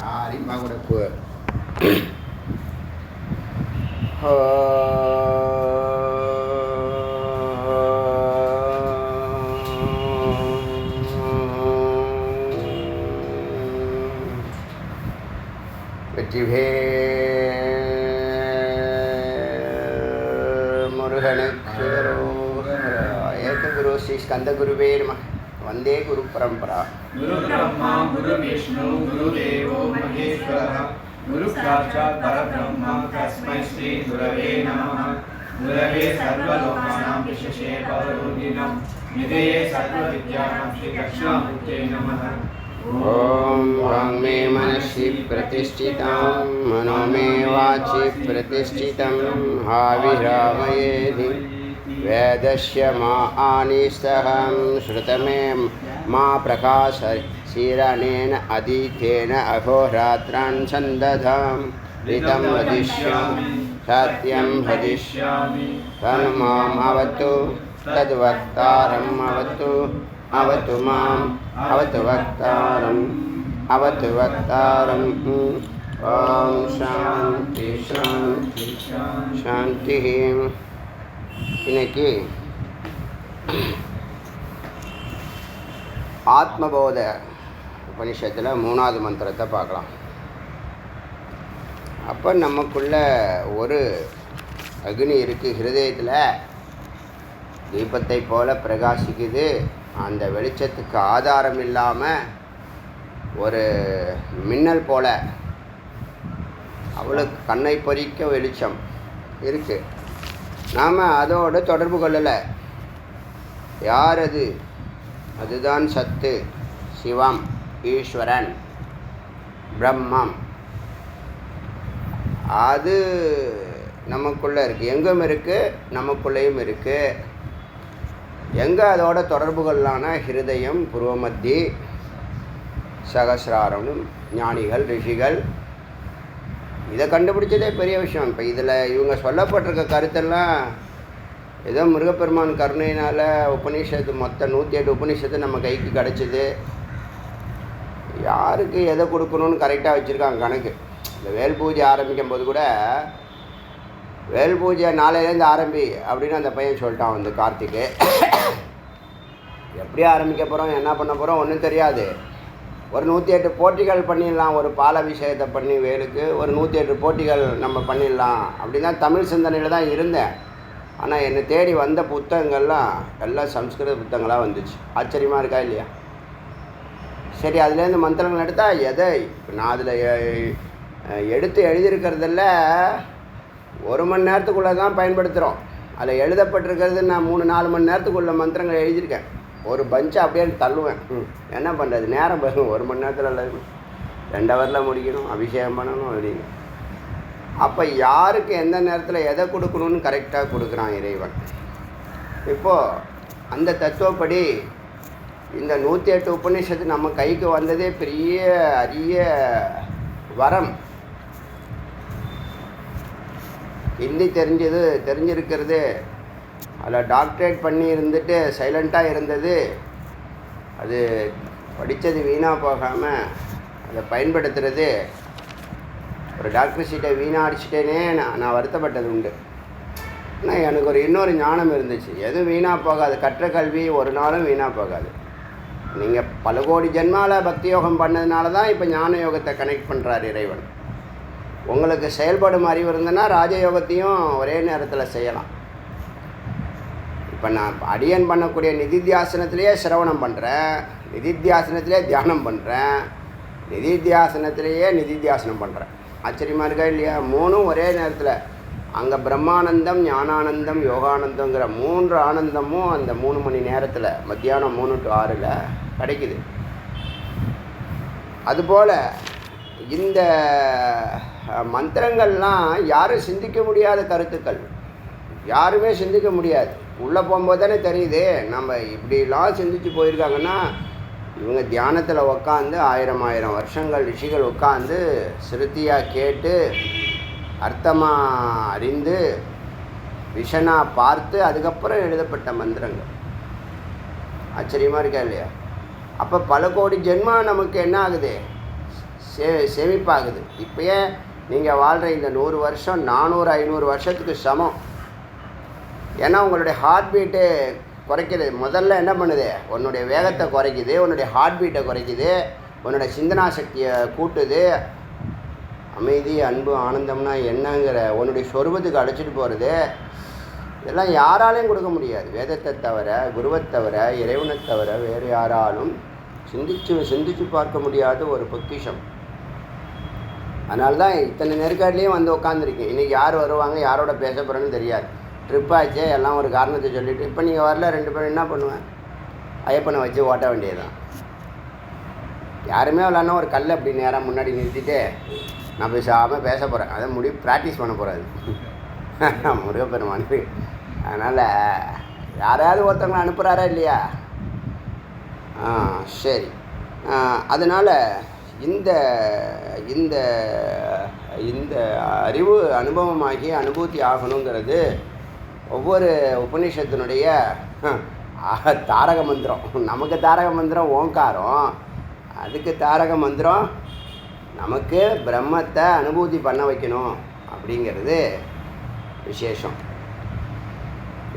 யாரையும் பார்க்க வெற்றிவேல் முருகனுக்கு ஏககுரு ஸ்ரீ ஸ்கந்தகுருவே நமः. वंदे गुरु परंपरा. गुरु ब्रह्मा गुरु विष्णु गुरुदेवो महेश्वरः गुरु साक्षात् परब्रह्म तस्मै श्री गुरवे नमः. गुरवे सर्वलोकानां विशेषे भवरोगिणां निधये सर्वविद्यानां श्री दक्षिणामूर्ते नमः. ओम वाङ्मे मनसि प्रतिष्ठितं मनो मे वाचि प्रतिष्ठितं हाविरामयेधि वेदस्य मा आनिस्तहं श्रुतमे मा प्रकाशशीरनेन अधीतेन अहोरात्रान् सन्दधां ऋतं वदिष्यामि सत्यं वदिष्यामि तन्माम् अवतु तद्वक्तारम् अवतु अवतु माम् अवतु वक्तारम् अवतु वक्तारम्. ॐ शान्ति शान्ति शान्तिः. இன்னைக்கு ஆத்மபோத உபனிஷத்தில் 3வது மந்திரத்தை பார்க்கலாம். அப்போ நமக்குள்ள ஒரு அக்னி இருக்குது, ஹிருதயத்தில் தீபத்தை போல பிரகாசிக்குது. அந்த வெளிச்சத்துக்கு ஆதாரம் இல்லாமல் ஒரு மின்னல் போல அவளுக்கு கண்ணை பறிக்க வெளிச்சம் இருக்குது. நாம் அதோடு தொடர்பு கொள்ளலை. யார் அது? அதுதான் சத்து, சிவம், ஈஸ்வரன், பிரம்மம். அது நமக்குள்ளே இருக்குது, எங்கும் இருக்குது, நமக்குள்ளேயும் இருக்குது. எங்கே அதோட தொடர்பு கொள்ளலான்னா ஹிருதயம், புருவமத்தி, சகசிராரம், ஞானிகள், ரிஷிகள் இதை கண்டுபிடிச்சதே பெரிய விஷயம். இப்போ இதில் இவங்க சொல்லப்பட்டிருக்க கருத்தெல்லாம் ஏதோ முருகப்பெருமான் கருணையினால் உபநிஷத்து மொத்தம் 108 உபநிஷத்து நம்ம கைக்கு கிடச்சிது. யாருக்கு எதை கொடுக்கணும்னு கரெக்டாக வச்சுருக்காங்க கணக்கு. இந்த வேல் பூஜை ஆரம்பிக்கும் போது கூட வேல் பூஜை நாளையிலேருந்து ஆரம்பி அப்படின்னு அந்த பையன் சொல்லிட்டான் வந்து கார்த்திக்கு. எப்படி ஆரம்பிக்க போகிறோம், என்ன பண்ண போகிறோம் ஒன்றும் தெரியாது. ஒரு 108 போட்டிகள் பண்ணிடலாம், ஒரு பாலாபிஷேகத்தை பண்ணி வேலுக்கு ஒரு 108 போட்டிகள் நம்ம பண்ணிடலாம் அப்படின்னு தான் தமிழ் சிந்தனையில் தான் இருந்தேன். ஆனால் என்னை தேடி வந்த புத்தகங்கள்லாம் எல்லாம் சம்ஸ்கிருத புத்தகங்களாக வந்துச்சு. ஆச்சரியமாக இருக்கா இல்லையா? சரி, அதுலேருந்து மந்திரங்கள் எடுத்தால் எதை இப்போ நான் அதில் எடுத்து எழுதியிருக்கிறதில்ல 1 மணி நேரத்துக்குள்ளே தான் பயன்படுத்துகிறோம். அதில் எழுதப்பட்டிருக்கிறது நான் 3-4 மணி நேரத்துக்குள்ள மந்திரங்கள் எழுதியிருக்கேன். ஒரு பஞ்சை அப்படியே தள்ளுவேன். என்ன பண்ணுறது, நேரம் போகும். 1 மணி நேரத்தில் இல்லை, 2 ஹவரில் முடிக்கணும், அபிஷேகம் பண்ணணும் அப்படின்னு. அப்போ யாருக்கு எந்த நேரத்தில் எதை கொடுக்கணும்னு கரெக்டாக கொடுக்குறான் இறைவன். இப்போது அந்த தத்துவப்படி இந்த 108 உபநிஷத்து நம்ம கைக்கு வந்ததே பெரிய அரிய வரம். ஹிந்தி தெரிஞ்சிருக்கிறது, அதில் டாக்டரேட் பண்ணி இருந்துட்டு சைலண்ட்டாக இருந்தது, அது படித்தது வீணாக போகாமல் அதை பயன்படுத்துகிறது. ஒரு டாக்டர் சீட்டை வீணாக அடிச்சிட்டேனே நான் வருத்தப்பட்டது உண்டு. ஆனால் எனக்கு இன்னொரு ஞானம் இருந்துச்சு, எதுவும் வீணாக போகாது. கற்ற கல்வி ஒரு நாளும் வீணாக போகாது. நீங்கள் பல கோடி ஜென்மாவில் பக்தி யோகம் பண்ணதுனால தான் இப்போ ஞான யோகத்தை கனெக்ட் பண்ணுறார் இறைவன். உங்களுக்கு செயல்படும் அறிவு இருந்ததுன்னா ராஜயோகத்தையும் ஒரே நேரத்தில் செய்யலாம். இப்போ நான் அடியன் பண்ணக்கூடிய நிதித்தியாசனத்திலேயே சிரவணம் பண்ணுறேன், நிதித்தியாசனத்திலே தியானம் பண்ணுறேன், நிதித்தியாசனத்திலேயே நிதித்தியாசனம் பண்ணுறேன். ஆச்சரியமாக இருக்கா இல்லையா? 3ம் ஒரே நேரத்தில். அங்கே பிரம்மானந்தம், ஞானானந்தம், யோகானந்தங்கிற 3 ஆனந்தமும் அந்த 3 மணி நேரத்தில் மத்தியானம் 3 to 6 கிடைக்குது. அதுபோல் இந்த மந்திரங்கள்லாம் யாரும் சிந்திக்க முடியாத கருத்துக்கள், யாருமே சிந்திக்க முடியாது. உள்ளே போகும்போது தானே தெரியுது. நம்ம இப்படிலாம் சிந்திச்சு போயிருக்காங்கன்னா இவங்க தியானத்தில் உட்காந்து 1000 வருஷங்கள் ரிஷிகள் உட்காந்து சிருத்தியாக கேட்டு அர்த்தமாக அறிந்து விஷனாக பார்த்து அதுக்கப்புறம் எழுதப்பட்ட மந்திரங்கள். ஆச்சரியமாக இருக்கா இல்லையா? அப்போ பல கோடி ஜென்மா நமக்கு என்ன ஆகுது? சேமிப்பாகுது. இப்போயே நீங்கள் வாழ்கிற இந்த 100 வருஷம் 400-500 வருஷத்துக்கு சமம். ஏன்னா உங்களுடைய ஹார்ட் பீட்டு குறைக்குது. முதல்ல என்ன பண்ணுது? உன்னுடைய வேகத்தை குறைக்குது, உன்னுடைய ஹார்ட் பீட்டை குறைக்குது, உன்னுடைய சிந்தனா சக்தியை கூட்டுது. அமைதி, அன்பு, ஆனந்தம்னா என்னங்கிற உன்னுடைய சொருபத்துக்கு அழைச்சிட்டு போகிறது. இதெல்லாம் யாராலையும் கொடுக்க முடியாது. வேதத்தை தவிர, குருவை தவிர, இறைவனை தவிர வேறு யாராலும் சிந்திச்சு பார்க்க முடியாத ஒரு பொக்கிஷம். அதனால தான் இத்தனை நெருக்கடிலையும் வந்து உட்காந்துருக்கேன். இன்றைக்கி யார் வருவாங்க, யாரோட பேச போகிறேன்னு தெரியாது. ட்ரிப்பாச்சே, எல்லாம் ஒரு காரணத்தை சொல்லிவிட்டு இப்போ நீங்கள் வரல 2 பேரும் என்ன பண்ணுவேன்? ஐயப்பனை வச்சு ஓட்ட வேண்டியதுதான். யாருமே வரலன்னா ஒரு கல் அப்படி நேராக முன்னாடி நிறுத்திட்டு நான் பேசாமல் பேச போகிறேன். அதை ப்ராக்டிஸ் பண்ண போகிறாது முருகப்பெருமானுக்கு. அதனால் யாரையாவது ஒருத்தவங்களை அனுப்புகிறாரா இல்லையா? சரி. அதனால் இந்த இந்த இந்த அறிவு அனுபவமாகி அனுபூதி ஆகணுங்கிறது ஒவ்வொரு உபநிஷத்தினுடைய தாரக மந்திரம். நமக்கு தாரக மந்திரம் ஓங்காரம், அதுக்கு தாரக மந்திரம் நமக்கு பிரம்மத்தை அனுபூதி பண்ண வைக்கணும் அப்படிங்கிறது விசேஷம்.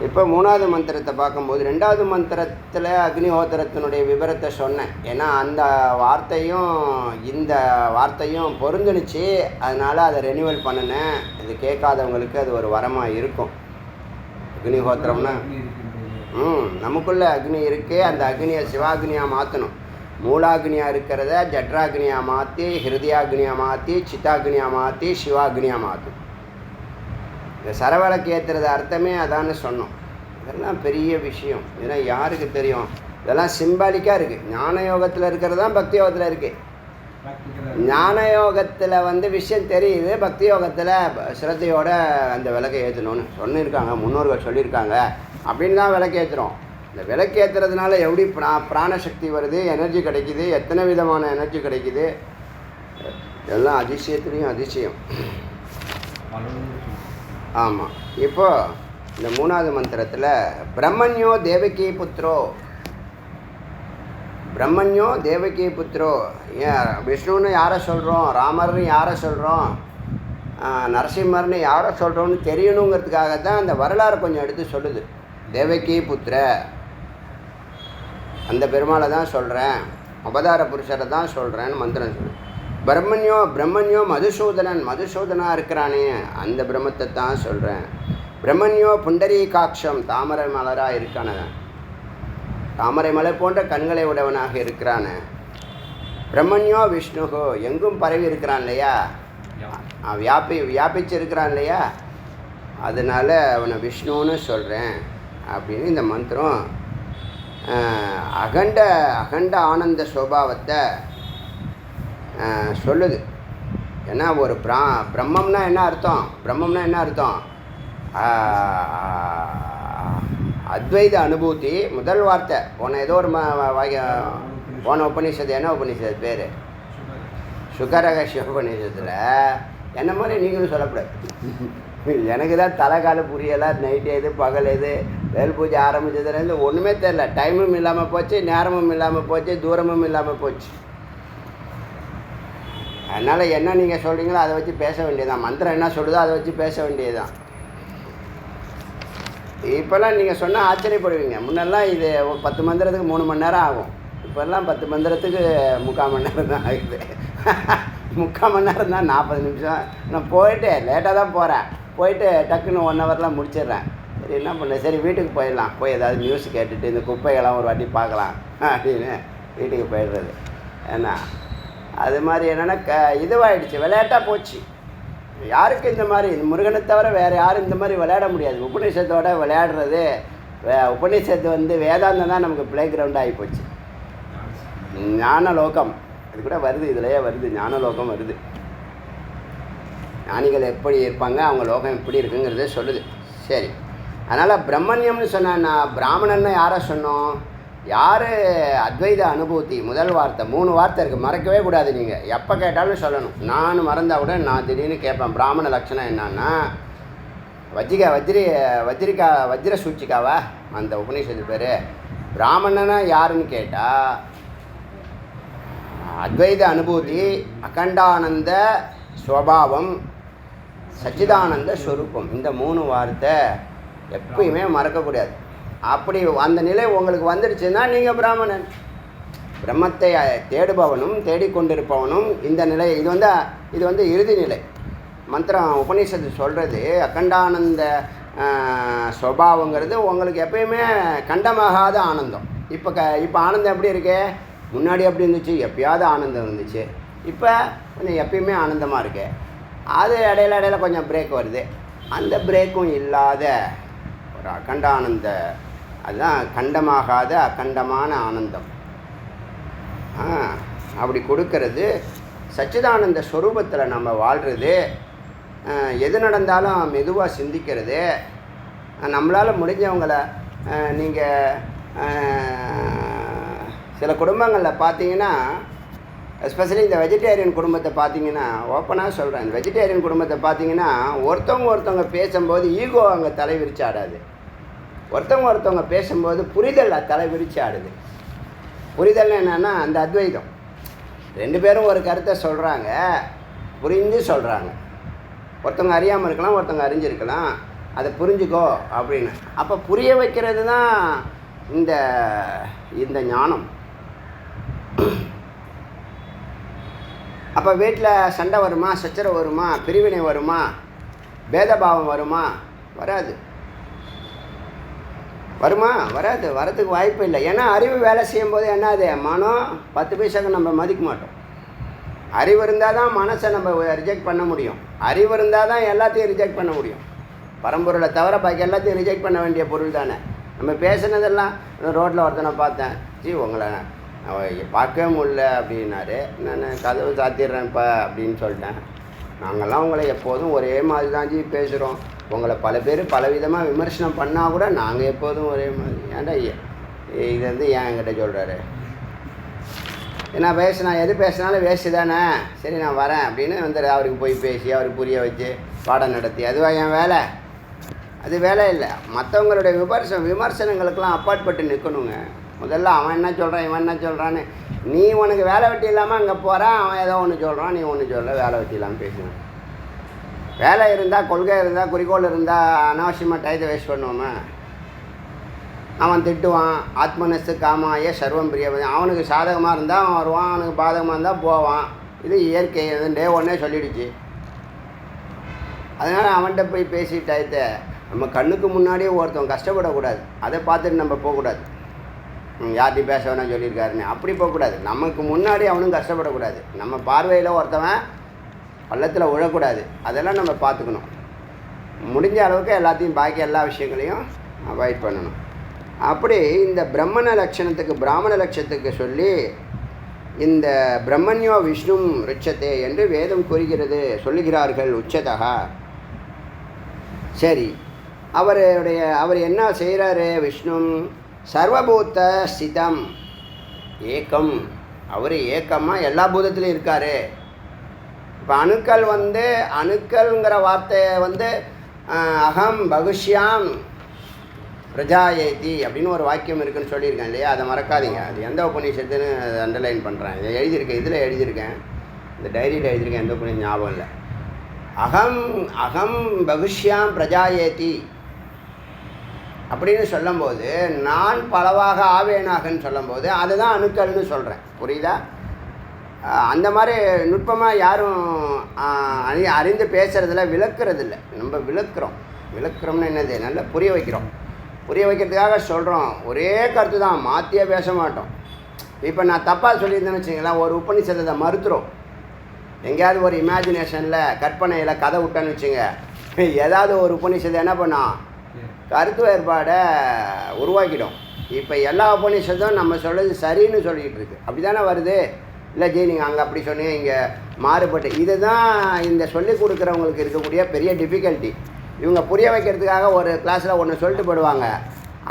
இப்போ 3வது மந்திரத்தை பார்க்கும்போது 2வது மந்திரத்தில் அக்னிஹோத்திரத்தினுடைய விபரத்தை சொன்னேன். ஏன்னா அந்த வார்த்தையும் இந்த வார்த்தையும் பொருந்துனுச்சு. அதனால் அதை ரெனிவல் பண்ணினேன். இது கேட்காதவங்களுக்கு அது ஒரு வரமாக இருக்கும். அக்னிஹோத்திரம்னா நமக்குள்ளே அக்னி இருக்குது. அந்த அக்னியை சிவாக்னியாக மாற்றணும். மூலாக்னியாக இருக்கிறத ஜட்ராக்னியாக மாற்றி, ஹிருதயாக்னியாக மாற்றி, சித்தாக்னியாக மாற்றி, சிவாக்னியாக மாற்றும். இந்த சரவலைக்கு ஏற்றுறது அர்த்தமே அதான்னு சொன்னோம். இதெல்லாம் பெரிய விஷயம். இதெல்லாம் யாருக்கு தெரியும்? இதெல்லாம் சிம்பாலிக்காக இருக்குது. ஞான யோகத்தில் இருக்கிறது தான் பக்தி யோகத்தில் இருக்குது. ஞான யோகத்தில் விஷயம் தெரியுது, பக்தி யோகத்தில் சிரத்தையோட அந்த விளக்கை ஏற்றணும்னு சொல்லியிருக்காங்க, முன்னோர்கள் சொல்லியிருக்காங்க. அப்படின்னு தான் விளக்கு ஏற்றுறோம். இந்த விளக்கு ஏற்றுறதுனால எப்படி பிராணசக்தி வருது, எனர்ஜி கிடைக்குது, எத்தனை விதமான எனர்ஜி கிடைக்குது, எல்லாம் அதிசயத்துலேயும் அதிசயம். ஆமாம். இப்போ இந்த 3வது மந்திரத்தில் பிரம்மண்யோ தேவகி புத்திரோ, பிரம்மண்யோ தேவகி புத்திரோ, ஏன் விஷ்ணுன்னு யாரை சொல்கிறோம், ராமர்னு யாரை சொல்கிறோம், நரசிம்மர்னு யாரை சொல்கிறோன்னு தெரியணுங்கிறதுக்காக தான் அந்த வரலாறு கொஞ்சம் எடுத்து சொல்லுது. தேவகி புத்திர அந்த பெருமாளை தான் சொல்கிறேன், அவதார புருஷரை தான் சொல்கிறேன்னு மந்திரம் சொல்லு. பிரம்மண்யோ மதுசூதனாக இருக்கிறானே அந்த பிரம்மத்தை தான் சொல்கிறேன். பிரம்மண்யோ புண்டரீகாட்சம் தாமரை மலராக இருக்கான, தாமரை மலை போன்ற கண்களை உடையவனாக இருக்கிறான. பிரம்மண்யோ விஷ்ணுகோ எங்கும் பரவி இருக்கிறான் இல்லையா, வியாபிச்சிருக்கிறான் இல்லையா, அதனால் அவனை விஷ்ணுன்னு சொல்கிறேன் அப்படின்னு இந்த மந்திரம் அகண்ட ஆனந்த சுபாவத்தை சொல்லுது. ஏன்னா ஒரு பிரம்மம்னா என்ன அர்த்தம்? பிரம்மம்னா என்ன அர்த்தம்? அத்வைத அனுபூதி. முதல் வார்த்தை போன ஏதோ ஒரு போன உபநிஷத்து, என்ன உபநிஷத்து பேர்? சுகரகசிய உபநிஷத்தில் என்ன மாதிரி நீங்களும் சொல்லக்கூடாது. எனக்கு தான் தலைக்கால புரியலை. நைட்டு எது பகல் எது, வேல் பூஜை ஆரம்பித்ததுலேருந்து ஒன்றுமே தெரில. டைமும் இல்லாமல் போச்சு, நேரமும் இல்லாமல் போச்சு, தூரமும் இல்லாமல் போச்சு. அதனால் என்ன நீங்கள் சொல்கிறீங்களோ அதை வச்சு பேச வேண்டியதுதான். மந்திரம் என்ன சொல்லுதோ அதை வச்சு பேச வேண்டியதுதான். இப்போல்லாம் நீங்கள் சொன்னால் ஆச்சரியப்படுவீங்க. முன்னெல்லாம் இது 10 மந்திரத்துக்கு 3 மணி நேரம் ஆகும். இப்போல்லாம் 10 மந்திரத்துக்கு 3/4 மணி நேரம் தான் ஆகுது. 3/4 மணி நேரம் தான், 40 நிமிஷம். நான் போயிட்டு லேட்டாக தான் போகிறேன், போயிட்டு டக்குன்னு 1 ஹவர்லாம் முடிச்சிடுறேன். சரி என்ன பண்ணேன், சரி வீட்டுக்கு போயிடலாம், போய் ஏதாவது நியூஸ் கேட்டுட்டு இந்த குப்பைகள்லாம் ஒரு வாட்டி பார்க்கலாம் அப்படின்னு வீட்டுக்கு போயிடுறது. ஏன்னா அது மாதிரி என்னென்னா இதுவாகிடுச்சு, விளையாட்டாக போச்சு. யாருக்கு இந்த மாதிரி முருகனை தவிர வேறு யாரும் இந்த மாதிரி விளையாட முடியாது. உபநிஷத்தோட விளையாடுறது, உபநிஷத்து வேதாந்தம் தான் நமக்கு ப்ளே கிரவுண்ட் ஆகி போச்சு. ஞானலோகம் அது கூட வருது, இதுலையே வருது, ஞானலோகம் வருது. ஞானிகள் எப்படி இருப்பாங்க, அவங்க லோகம் எப்படி இருக்குங்கிறத சொல்லுது. சரி, அதனால் பிரம்மண்யம்னு சொன்னா பிராமணன்னு யாரை சொன்னோம்? யார் அத்வைத அனுபூதி. முதல் வார்த்தை, 3 வார்த்தை இருக்குது, மறக்கவே கூடாது. நீங்கள் எப்போ கேட்டாலும் சொல்லணும். நான் மறந்தால் கூட நான் திடீர்னு கேட்பேன். பிராமண லட்சணம் என்னன்னா வஜ்ர சூச்சிக்காவா அந்த உபநிஷத்து பேர். பிராமணனா யாருன்னு கேட்டால் அத்வைத அனுபூதி, அகண்டானந்த ஸ்வபாவம், சச்சிதானந்த ஸ்வரூபம். இந்த 3 வார்த்தை எப்பயுமே மறக்கக்கூடாது. அப்படி அந்த நிலை உங்களுக்கு வந்துடுச்சுன்னா நீங்கள் பிராமணன். பிரம்மத்தை தேடுபவனும் தேடிக்கொண்டிருப்பவனும் இந்த நிலை. இது வந்து இறுதி நிலை. மந்திரம் உபநிஷத்து சொல்கிறது அகண்டானந்த ஸ்வபாவங்கிறது உங்களுக்கு எப்பயுமே கண்டமாகாத ஆனந்தம். இப்போ ஆனந்தம் எப்படி இருக்கு? முன்னாடி எப்படி இருந்துச்சு? எப்பயாவது ஆனந்தம் இருந்துச்சு. இப்போ கொஞ்சம் எப்பயுமே ஆனந்தமாக இருக்கு. அது இடையில கொஞ்சம் பிரேக் வருது. அந்த பிரேக்கும் இல்லாத ஒரு அகண்டானந்த, அதுதான் கண்டமாகாத அகண்டமான ஆனந்தம். அப்படி கொடுக்கறது சச்சிதானந்த ஸ்வரூபத்தில் நம்ம வாழ்கிறது. எது நடந்தாலும் மெதுவாக சிந்திக்கிறது. நம்மளால் முடிஞ்சவங்களை நீங்கள் சில குடும்பங்களில் பார்த்தீங்கன்னா, எஸ்பெஷலி இந்த வெஜிடேரியன் குடும்பத்தை பார்த்தீங்கன்னா, ஓப்பனாக சொல்கிறேன், இந்த வெஜிடேரியன் குடும்பத்தை பார்த்தீங்கன்னா ஒருத்தவங்க பேசும்போது ஈகோ அங்கே தலை விரிச்சு ஆடாது. ஒருத்தவங்க பேசும்போது புரிதல் தலை விரிச்சு ஆடுது. புரிதல்னு என்னென்னா அந்த அத்வைதம். 2 பேரும் ஒரு கருத்தை சொல்கிறாங்க, புரிஞ்சு சொல்கிறாங்க. ஒருத்தவங்க அறியாமல் இருக்கலாம், ஒருத்தவங்க அறிஞ்சிருக்கலாம். அதை புரிஞ்சுக்கோ அப்படின்னு. அப்போ புரிய வைக்கிறது தான் இந்த ஞானம். அப்போ வீட்டில் சண்டை வருமா, சச்சரவு வருமா, பிரிவினை வருமா, பேதபாவம் வருமா? வராது. வராது. வரதுக்கு வாய்ப்பு இல்லை. ஏன்னா அறிவு வேலை செய்யும்போது என்னது, மனம் 10 பைசாக்கு நம்ம மதிக்க மாட்டோம். அறிவு இருந்தால் தான் மனசை நம்ம ரிஜெக்ட் பண்ண முடியும். அறிவு இருந்தால் தான் எல்லாத்தையும் ரிஜெக்ட் பண்ண முடியும். பரம்பொருளை தவிர பாக்கி எல்லாத்தையும் ரிஜெக்ட் பண்ண வேண்டிய பொருள் தானே. நம்ம பேசுனதெல்லாம் ரோட்டில் ஒருத்தனை பார்த்தேன், உங்களை பார்க்கவே முடியல அப்படின்னாரு. நான் கதவு சாத்திடுறேன்ப்பா அப்படின்னு சொல்லிட்டேன். நாங்கள்லாம் உங்களை எப்போதும் ஒரே மாதிரி தான் பேசுகிறோம். உங்களை பல பேர் பலவிதமாக விமர்சனம் பண்ணால் கூட நாங்கள் எப்போதும் ஒரே மாதிரி. ஏன்டா இது வந்து ஏன் என்கிட்ட சொல்கிறாரு? நான் எது பேசினாலும் வேஸ்ட்டு தானே, சரி நான் வரேன் அப்படின்னு வந்துடு. அவருக்கு போய் பேசி அவருக்கு புரிய வச்சு பாடம் நடத்தி, அதுவாக என் வேலை? அது வேலை இல்லை. மற்றவங்களுடைய விமர்சனங்களுக்கெல்லாம் அப்பாற்பட்டு நிற்கணுங்க. முதல்ல அவன் என்ன சொல்கிறான், இவன் என்ன சொல்கிறான்னு. நீ உனக்கு வேலை வெட்டி இல்லாமல் அங்கே போகிறான், அவன் ஏதோ ஒன்று சொல்கிறான், நீ ஒன்று சொல்ல, வேலை வெட்டி இல்லாமல் பேசுவேன். வேலை இருந்தால், கொள்கை இருந்தால், குறிக்கோள் இருந்தால் அனாவசியமாக டயத்தை வேஸ்ட் பண்ணுவோமே. அவன் திட்டுவான், ஆத்மனஸ்து காமாய சர்வம் பிரியவன். அவனுக்கு சாதகமாக இருந்தால் அவன் வருவான், அவனுக்கு பாதகமாக இருந்தால் போவான். இது இயற்கை. டே ஒன்னே சொல்லிடுச்சு. அதனால் அவன்கிட்ட போய் பேசி டயத்தை நம்ம கண்ணுக்கு முன்னாடியே ஒருத்தவன் கஷ்டப்படக்கூடாது. அதை பார்த்துட்டு நம்ம போகக்கூடாது. யார்ட்டையும் பேச வேணாம் சொல்லியிருக்காருன்னு அப்படி போகக்கூடாது. நமக்கு முன்னாடி அவனும் கஷ்டப்படக்கூடாது. நம்ம பார்வையில் ஒருத்தவன் பள்ளத்தில் விழக்கூடாது. அதெல்லாம் நம்ம பார்த்துக்கணும். முடிஞ்ச அளவுக்கு எல்லாத்தையும் பாக்கி எல்லா விஷயங்களையும் அவாய்ட் பண்ணணும். அப்படி இந்த பிரம்மண லட்சணத்துக்கு பிராமண லட்சத்துக்கு சொல்லி இந்த பிரம்மண்யோ விஷ்ணு ரிச்சத்தே என்று வேதம் கூறுகிறது, சொல்லுகிறார்கள் உச்சதா. சரி, அவர் என்ன செய்கிறாரு? விஷ்ணு சர்வபூத ஸ்திதம் ஏக்கம். அவர் ஏக்கமாக எல்லா பூதத்துலையும் இருக்கார். இப்போ அணுக்கள்ங்கிற வார்த்தையை அகம் பகுஷ்யாம் பிரஜாயேதி அப்படின்னு ஒரு வாக்கியம் இருக்குன்னு சொல்லியிருக்கேன் இல்லையா? அதை மறக்காதீங்க. அது எந்த உபநிஷத்துன்னு அண்டர்லைன் பண்ணுறேன். இதை எழுதியிருக்கேன், இதில் எழுதியிருக்கேன், இந்த டைரியில் எழுதியிருக்கேன். எந்த உபநிஷம் ஞாபகம் இல்லை. அகம் பகுஷ்யாம் பிரஜாயேதி அப்படின்னு சொல்லும்போது, நான் பலவாக ஆவேனாகன்னு சொல்லும்போது அதுதான் அணுக்கள்னு சொல்கிறேன். புரியுதா? அந்த மாதிரி நுட்பமாக யாரும் அறிந்து பேசுகிறதில்ல, விளக்குறதில்ல. நம்ம விளக்குறோம்னு என்னது? நல்லா புரிய வைக்கிறோம். புரிய வைக்கிறதுக்காக சொல்கிறோம். ஒரே கருத்து தான், மாற்றியே பேச மாட்டோம். இப்போ நான் தப்பாக சொல்லியிருந்தேன்னு வச்சுங்களேன், ஒரு உபநிஷத்தை மறுத்துறோம். எங்கேயாவது ஒரு இமேஜினேஷனில் கற்பனையில் கதை விட்டேன்னு வச்சுங்க, ஏதாவது ஒரு உபநிஷத்தை என்ன பண்ணோம்? கருத்து வேறுபாடை உருவாக்கிடும். இப்போ எல்லா உபநிஷத்தும் நம்ம சொல்கிறது சரின்னு சொல்லிக்கிட்டு இருக்கு. அப்படி தானே வருது? இல்லை ஜி நீங்கள் அங்கே அப்படி சொன்னீங்க, இங்கே மாறுபட்டு. இதுதான் இந்த சொல்லிக் கொடுக்குறவங்களுக்கு இருக்கக்கூடிய பெரிய டிஃபிகல்ட்டி. இவங்க புரிய வைக்கிறதுக்காக ஒரு கிளாஸில் ஒன்று சொல்லிட்டு போடுவாங்க,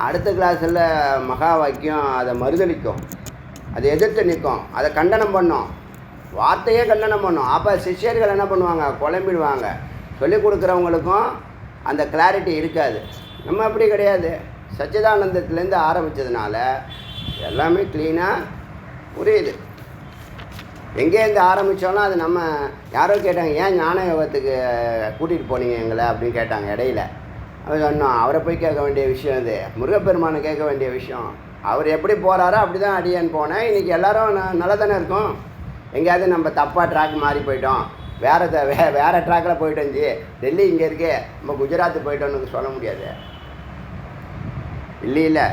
அடுத்த கிளாஸில் மகா வாக்கியம் அதை மறுதளிக்கும், அதை எதிர்த்து நிற்கும், அதை கண்டனம் பண்ணும், வார்த்தையே கண்டனம் பண்ணும். அப்போ சிஷ்யர்கள் என்ன பண்ணுவாங்க? குழம்பிடுவாங்க. சொல்லிக் கொடுக்குறவங்களுக்கும் அந்த கிளாரிட்டி இருக்காது. நம்ம அப்படி கிடையாது. சச்சிதானந்தத்துலேருந்து ஆரம்பித்ததுனால எல்லாமே க்ளீனாக புரியுது. எங்கேருந்து ஆரம்பித்தோன்னா அது நம்ம யாரோ கேட்டாங்க, ஏன் ஞான யோகத்துக்கு கூட்டிகிட்டு போனீங்க எங்களை அப்படின்னு கேட்டாங்க இடையில. அவர் சொன்னோம், அவரை போய் கேட்க வேண்டிய விஷயம் இது, முருகப்பெருமானை கேட்க வேண்டிய விஷயம். அவர் எப்படி போகிறாரோ அப்படி தான் அடியேன்னு போனேன். இன்றைக்கி எல்லோரும் நல்லா தானே இருக்கும். எங்கேயாவது நம்ம தப்பாக ட்ராக் மாறி போயிட்டோம், வேறு ட்ராக்கில் போயிட்டு வந்துச்சு, டெல்லி இங்கே இருக்கே, நம்ம குஜராத்து போயிட்டோன்னு சொல்ல முடியாது. இல்லை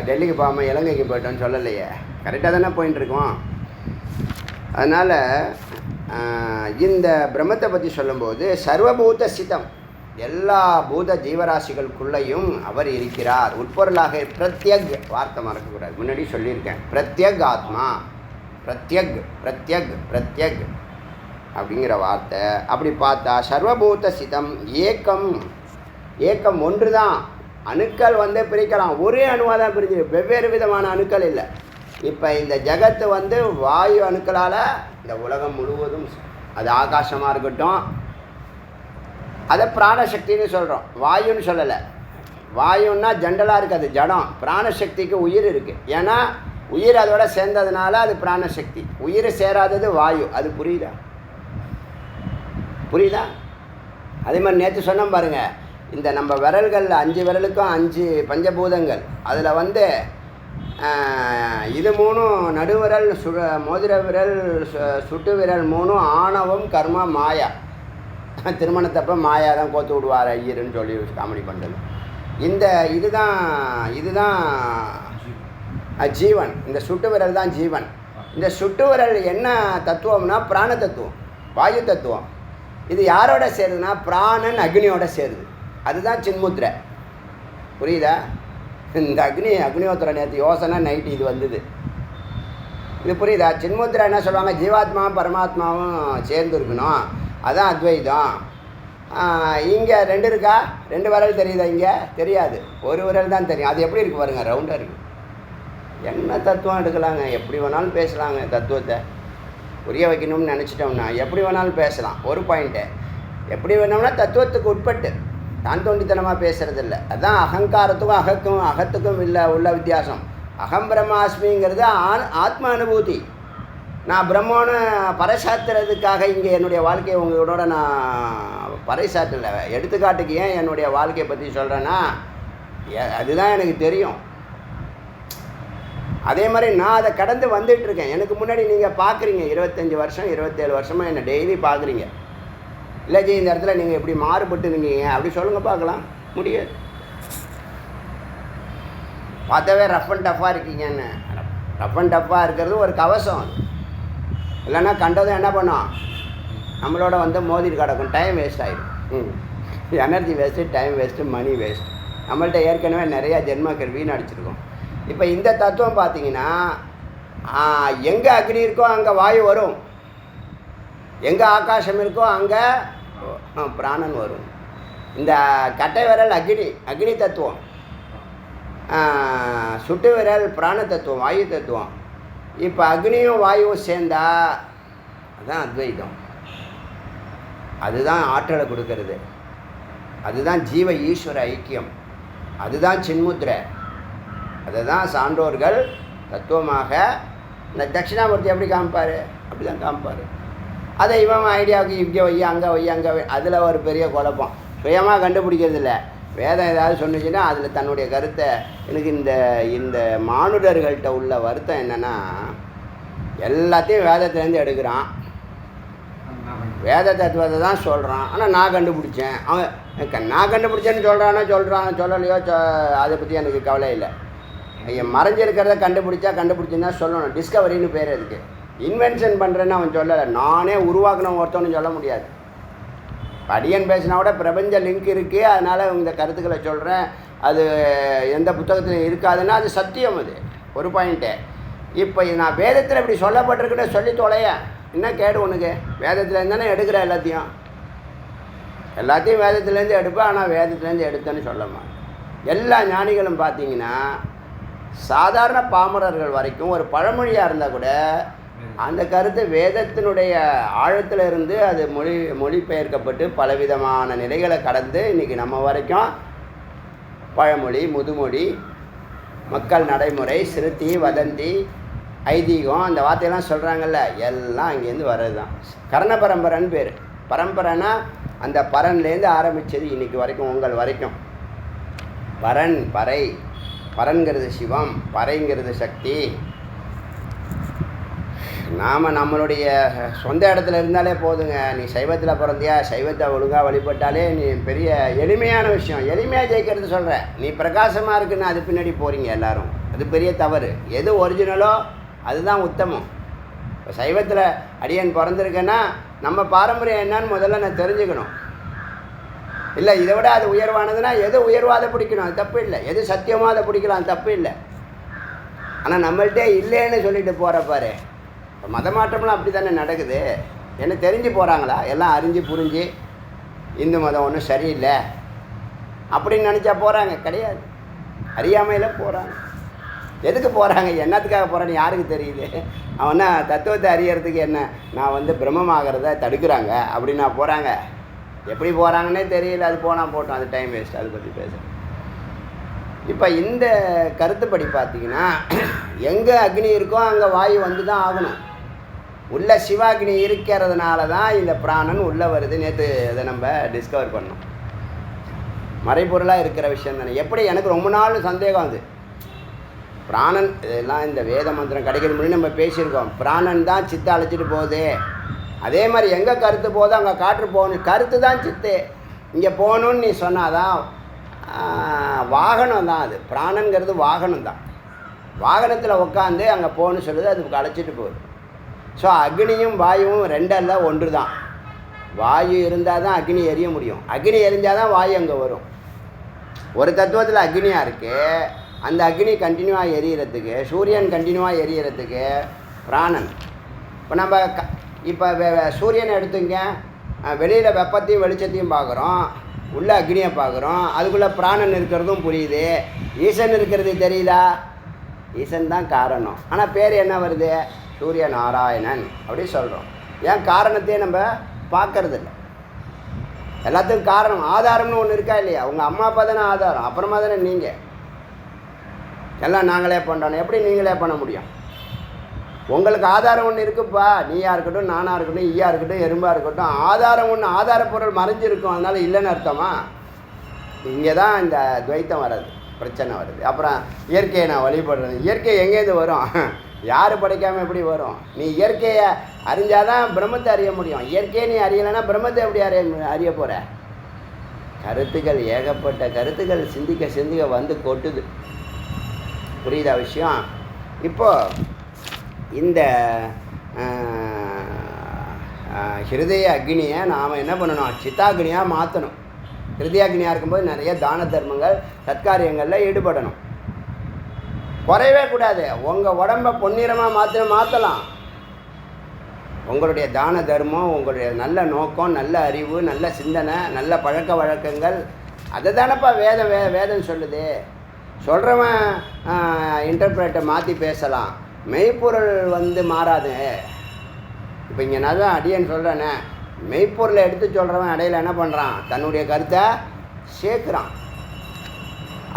டெல்லிக்கு போகாமல் இலங்கைக்கு போயிட்டோன்னு சொல்லலையே, கரெக்டாக தானே போயின்னு இருக்கோம். அதனால் இந்த பிரம்மத்தை பற்றி சொல்லும்போது சர்வபூத சிதம், எல்லா பூத ஜீவராசிகளுக்குள்ளேயும் அவர் இருக்கிறார். உட்பொருளாக பிரத்யக் வார்த்தை மறக்கக்கூடாது, முன்னாடி சொல்லியிருக்கேன். பிரத்யக் ஆத்மா, பிரத்யக் பிரத்யக் பிரத்யக் அப்படிங்கிற வார்த்தை. அப்படி பார்த்தா சர்வபூத சிதம் ஏக்கம், ஏக்கம் ஒன்று தான். அணுக்கள் வந்து பிரிக்கலாம், ஒரே அணுவாக தான் பிரிஞ்சு, வெவ்வேறு விதமான அணுக்கள் இல்லை. இப்போ இந்த ஜகத்து வந்து வாயு அணுக்களால் இந்த உலகம் முழுவதும், அது ஆகாசமாக இருக்கட்டும், அதை பிராணசக்தின்னு சொல்கிறோம், வாயுன்னு சொல்லலை. வாயுன்னா ஜென்ரலாக இருக்காது, ஜடம். பிராணசக்திக்கு உயிர் இருக்குது, ஏன்னா உயிர் அதோட சேர்ந்ததுனால அது பிராணசக்தி. உயிர் சேராதது வாயு. அது புரியுதா? அதே மாதிரி நேற்று சொன்னோம் பாருங்கள், இந்த நம்ம விரல்களில் 5 விரலுக்கும் 5 பஞ்சபூதங்கள். அதில் வந்து இது 3 நடுவிரல், மோதிர விரல், சுட்டு விரல் 3 ஆணவம், கர்மா, மாயா. திருமணத்தப்ப மாயா தான் கோத்து விடுவார் ஐயருன்னு சொல்லி காமெடி பண்ணுறது. இதுதான் ஜீவன். இந்த சுட்டு விரல் தான் ஜீவன். இந்த சுட்டு விரல் என்ன தத்துவம்னா பிராண தத்துவம், வாயு தத்துவம். இது யாரோட சேருதுன்னா பிராணன் அக்னியோட சேருது. அதுதான் சின்முத்திரை. புரியுதா? இந்த அக்னிஹோத்திரம் நேற்று யோசனை நைட்டு இது வந்தது. இது புரியுதா? சின்முத்திரை என்ன சொல்லுவாங்க, ஜீவாத்மாவும் பரமாத்மாவும் சேர்ந்து இருக்கணும், அதான் அத்வைதம். இங்கே 2 இருக்கா? 2 விரல் தெரியுதா? இங்கே தெரியாது, ஒரு விரல் தான் தெரியும். அது எப்படி இருக்குது பாருங்கள், ரவுண்டாக இருக்குது. என்ன தத்துவம் எடுக்கலாங்க, எப்படி வேணாலும் பேசலாங்க. தத்துவத்தை புரிய வைக்கணும்னு நினச்சிட்டோம்னா எப்படி வேணாலும் பேசலாம். ஒரு பாயிண்ட்டு எப்படி வேணும்னா தத்துவத்துக்கு உட்பட்டு, தான் தோண்டித்தனமாக பேசுகிறது இல்லை. அதுதான் அகங்காரத்துக்கும் அகத்துக்கும் உள்ள வித்தியாசம். அகம் பிரம்மாஸ்மிங்கிறது ஆத்ம அனுபூதி. நான் பிரம்மோன்னு பறைசாத்துறதுக்காக இங்கே என்னுடைய வாழ்க்கையை உங்களோட நான் பறைசாற்றலை. எடுத்துக்காட்டுக்கு ஏன் என்னுடைய வாழ்க்கையை பற்றி சொல்கிறேன்னா, அதுதான் எனக்கு தெரியும். அதே மாதிரி நான் அதை கடந்து வந்துட்டுருக்கேன். எனக்கு முன்னாடி நீங்கள் பார்க்குறீங்க, 25 வருஷம் 27 வருஷமாக என்னை டெய்லி பார்க்குறீங்க. இல்லை ஜி, இந்த இடத்துல நீங்கள் எப்படி மாறுபட்டு இருந்தீங்க அப்படி சொல்லுங்கள் பார்க்கலாம். முடியாது. பார்த்தாவே ரஃப் அண்ட் டஃப்பாக இருக்கீங்கன்னு. ரஃப் அண்ட் டஃப்பாக இருக்கிறது ஒரு கவசம். இல்லைன்னா கண்டதும் என்ன பண்ணோம், நம்மளோட வந்து மோதிட்டு கிடக்கும், டைம் வேஸ்ட் ஆகிடும். Energy waste, time waste, money waste. நம்மள்ட்ட ஏற்கனவே நிறையா ஜென்மக்கள் வீணடிச்சிருக்கோம். இப்போ இந்த தத்துவம் பார்த்தீங்கன்னா, எங்கே அக்னி இருக்கோ அங்கே வாயு வரும், எங்கே ஆகாசம் இருக்கோ அங்கே பிராணன் வரும். இந்த கட்டை விரல் அக்னி தத்துவம், சுட்டு விரல் பிராண தத்துவம், வாயு தத்துவம். இப்போ அக்னியும் வாயுவும் சேர்ந்தா அதுதான் அத்வைதம். அதுதான் ஆற்றலை கொடுக்கறது. அதுதான் ஜீவ ஈஸ்வர ஐக்கியம். அதுதான் சின்முத்திரை. அதை தான் சான்றோர்கள் தத்துவமாக இந்த தட்சிணாமூர்த்தி எப்படி காமிப்பார், அப்படி தான் காமிப்பார். அதை இவன் ஐடியாவுக்கு இங்கே வை அங்கே வை அங்கே வை, அதில் ஒரு பெரிய குழப்பம். சுயமாக கண்டுபிடிக்கிறது இல்லை. வேதம் ஏதாவது சொன்னிச்சுன்னா அதில் தன்னுடைய கருத்தை. எனக்கு இந்த மானுடர்கள்ட்ட உள்ள வருத்தம் என்னென்னா, எல்லாத்தையும் வேதத்துலேருந்து எடுக்கிறான், வேத தத்துவத்தை தான் சொல்கிறான். ஆனால் நான் கண்டுபிடிச்சேன், அவன் நான் கண்டுபிடிச்சேன்னு சொல்லலையோ அதை பற்றி எனக்கு கவலை இல்லை. மறைஞ்சிருக்கிறத கண்டுபிடிச்சுன்னா சொல்லணும். டிஸ்கவரின்னு பேர் அதுக்கு. இன்வென்ஷன் பண்ணுறேன்னு அவன் சொல்லலை. நானே உருவாக்கணும் ஒருத்தவனு சொல்ல முடியாது. அடியன் பேசினா கூட பிரபஞ்ச லிங்க் இருக்குது, அதனால் இந்த கருத்துக்களை சொல்கிறேன். அது எந்த புத்தகத்தில் இருக்காதுன்னா அது சத்தியம். அது ஒரு பாயிண்ட்டு. இப்போ நான் வேதத்தில் இப்படி சொல்லப்பட்டிருக்குன்னு சொல்லி தொலைய என்ன கேடு உனக்கு? வேதத்துலேருந்து தானே எடுக்கிற எல்லாத்தையும் வேதத்துலேருந்து எடுப்பேன். ஆனால் வேதத்துலேருந்து எடுத்தேன்னு சொல்லமா. எல்லா ஞானிகளும் பார்த்தீங்கன்னா சாதாரண பாமரர்கள் வரைக்கும் ஒரு பழமொழியாக இருந்தால் கூட அந்த கருத்து வேதத்தினுடைய ஆழத்தில் இருந்து அது மொழிபெயர்க்கப்பட்டு பலவிதமான நிலைகளை கடந்து இன்றைக்கி நம்ம வரைக்கும் பழமொழி, முதுமொழி, மக்கள் நடைமுறை, சிறுத்தி, வதந்தி, ஐதீகம் அந்த வார்த்தையெல்லாம் சொல்கிறாங்கல்ல, எல்லாம் அங்கேருந்து வர்றது தான். கர்ண பரம்பரைன்னு பேர். பரம்பரைனா அந்த பரன்லேருந்து ஆரம்பித்தது இன்றைக்கி வரைக்கும் உங்கள் வரைக்கும். பரன் பறை, பரன்கிறது சிவம், பறைங்கிறது சக்தி. நாம் நம்மளுடைய சொந்த இடத்துல இருந்தாலே போதுங்க. நீ சைவத்தில் பிறந்தியா, சைவத்தை ஒழுங்காக வழிபட்டாலே நீ பெரிய எளிமையான விஷயம். எளிமையாக ஜெயிக்கிறது சொல்கிறேன். நீ பிரகாசமாக இருக்குன்னு அது பின்னாடி போகிறீங்க எல்லோரும், அது பெரிய தவறு. எது ஒரிஜினலோ அதுதான் உத்தமம். இப்போ சைவத்தில் அடியன் பிறந்திருக்கேன்னா நம்ம பாரம்பரியம் என்னன்னு முதல்ல நான் தெரிஞ்சுக்கணும். இல்லை இதை விட அது உயர்வானதுன்னா எது உயர்வாத பிடிக்கணும், அது தப்பு இல்லை. எது சத்தியமோ அதை பிடிக்கலாம், அது தப்பு இல்லை. ஆனால் நம்மள்கிட்ட இல்லைன்னு சொல்லிட்டு போகிறப்பாரு. இப்போ மத மாற்றம்லாம் அப்படி தானே நடக்குது. என்ன தெரிஞ்சு போகிறாங்களா? எல்லாம் அறிஞ்சு புரிஞ்சு இந்து மதம் ஒன்றும் சரியில்லை அப்படின்னு நினச்சா போகிறாங்க? கிடையாது. அறியாமையில் போகிறாங்க. எதுக்கு போகிறாங்க, என்னத்துக்காக போகிறான்னு யாருக்கு தெரியுது? அவனா தத்துவத்தை அறியறதுக்கு என்ன, நான் பிரம்மமாகிறத தடுக்கிறாங்க அப்படின்னா போகிறாங்க. எப்படி போகிறாங்கன்னே தெரியல. அது போனால் போட்டோம், அது டைம் வேஸ்ட். அதை பற்றி பேசுகிறேன். இப்போ இந்த கருத்துப்படி பார்த்தீங்கன்னா எங்கே அக்னி இருக்கோ அங்கே வாயு வந்து தான் ஆகணும். உள்ள சிவாக்னி இருக்கிறதுனால தான் இந்த பிராணன் உள்ளே வருது. நேற்று அதை நம்ம டிஸ்கவர் பண்ணோம். மறைபொருளாக இருக்கிற விஷயம் தானே. எப்படி எனக்கு ரொம்ப நாள் சந்தேகம் அது. பிராணன் இதெல்லாம் இந்த வேத மந்திரம் கிடைக்கிற முன்னாடி நம்ம பேசியிருக்கோம். பிராணன் தான் சித்தை அழைச்சிட்டு போகுது. அதே மாதிரி எங்கே கருத்து போதோ அங்கே காற்று போகணும். கருத்து தான் சித்து. இங்கே போகணுன்னு நீ சொன்னாதான் வாகனம் தான் அது. பிராணங்கிறது வாகனம் தான். வாகனத்தில் உட்காந்து அங்கே போகணுன்னு சொல்லுது, அதுக்கு அழைச்சிட்டு போகுது. ஸோ அக்னியும் வாயுவும் ரெண்டல்ல ஒன்று தான். வாயு இருந்தால் தான் அக்னி எரிய முடியும். அக்னி எரிஞ்சால் தான் வாயு அங்கே வரும். ஒரு தத்துவத்தில் அக்னியாக இருக்குது. அந்த அக்னி கண்டினியூவாக எரியறதுக்கு, சூரியன் கண்டினியூவாக எரியறதுக்கு பிராணன். இப்போ நம்ம இப்போ சூரியனை எடுத்துங்க, வெளியில் வெப்பத்தையும் வெளிச்சத்தையும் பார்க்குறோம், உள்ளே அக்னியை பார்க்குறோம். அதுக்குள்ளே பிராணன் இருக்கிறதும் புரியுது. ஈசன் இருக்கிறது தெரியுதா? ஈசன் தான் காரணம். ஆனால் பேர் என்ன வருது? சூரிய நாராயணன் அப்படி சொல்கிறோம். ஏன் காரணத்தையே நம்ம பார்க்கறதில்ல. எல்லாத்துக்கும் காரணம் ஆதாரம்னு ஒன்று இருக்கா இல்லையா? உங்கள் அம்மா அப்பா தானே ஆதாரம், அப்புறமா தானே நீங்கள். எல்லாம் நாங்களே பண்ணுறோம். எப்படி நீங்களே பண்ண முடியும்? உங்களுக்கு ஆதாரம் ஒன்று இருக்குப்பா. நீயாக இருக்கட்டும், நானாக இருக்கட்டும், ஈயா இருக்கட்டும், எறும்பாக இருக்கட்டும், ஆதாரம் ஒன்று, ஆதார பொருள் மறைஞ்சிருக்கும். அதனால் இல்லைன்னு அர்த்தமா? இங்கே தான் இந்த துவைத்தம் வர்றது, பிரச்சனை வருது. அப்புறம் இயற்கையை நான் வழிபடுறது. இயற்கை எங்கேருந்து வரும்? யார் படைக்காமல் எப்படி வரும்? நீ இயற்கையை அறிஞ்சாதான் பிரம்மத்தை அறிய முடியும். இயற்கையை நீ அறியலைன்னா பிரம்மத்தை எப்படி அறிய போகிற? கருத்துக்கள், ஏகப்பட்ட கருத்துக்கள் சிந்திக்க சிந்திக்க வந்து கொட்டுது. புரியுதா விஷயம்? இப்போது இந்த ஹிருதய அக்னியை நாம் என்ன பண்ணணும்? சித்தாக்னியாக மாற்றணும். ஹிருதயாக்னியாக இருக்கும்போது நிறைய தான தர்மங்கள் சத்காரியங்களில் ஈடுபடணும். குறையவே கூடாது. உங்கள் உடம்பை பொன்னிறமாக மாற்றலாம். உங்களுடைய தான தர்மம், உங்களுடைய நல்ல நோக்கம், நல்ல அறிவு, நல்ல சிந்தனை, நல்ல பழக்க வழக்கங்கள், அதை தானப்பா வேதம் சொல்லுது. சொல்கிறவன் இன்டர்பிரேட்டை மாற்றி பேசலாம். மெய்ப்பொருள் மாறாது. இப்போ இங்கே நான் தான் அடியேன்னு சொல்கிறேனே, மெய்ப்பொருளை எடுத்து சொல்கிறவன் இடையில என்ன பண்ணுறான்? தன்னுடைய கருத்தை சேர்க்குறான்.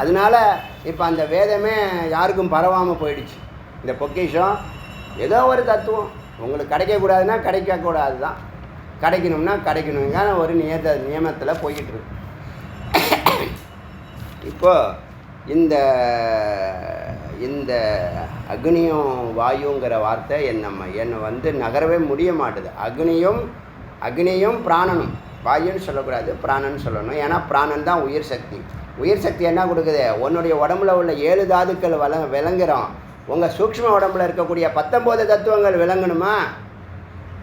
அதனால் இப்போ அந்த வேதமே யாருக்கும் பரவாமல் போயிடுச்சு. இந்த பொக்கிஷம் ஏதோ ஒரு தத்துவம் உங்களுக்கு கிடைக்கக்கூடாதுன்னா கிடைக்கக்கூடாது தான், கிடைக்கணும்னா கிடைக்கணுங்க ஒரு நியமத்தில் போய்கிட்டு இருக்கு. இப்போது இந்த அக்னியும் வாயுங்கிற வார்த்தை என்னை நகரவே முடிய மாட்டுது. அக்னியும் பிராணனும், வாயுன்னு சொல்லக்கூடாது, பிராணன்னு சொல்லணும். ஏன்னா பிராணன் தான் உயிர் சக்தி. உயிர் சக்தி என்ன கொடுக்குது? உன்னுடைய உடம்புல உள்ள 7 தாதுக்கள் விளங்குறோம். உங்கள் சூக்ஷ்ம உடம்புல இருக்கக்கூடிய 19 தத்துவங்கள் விளங்கணுமா?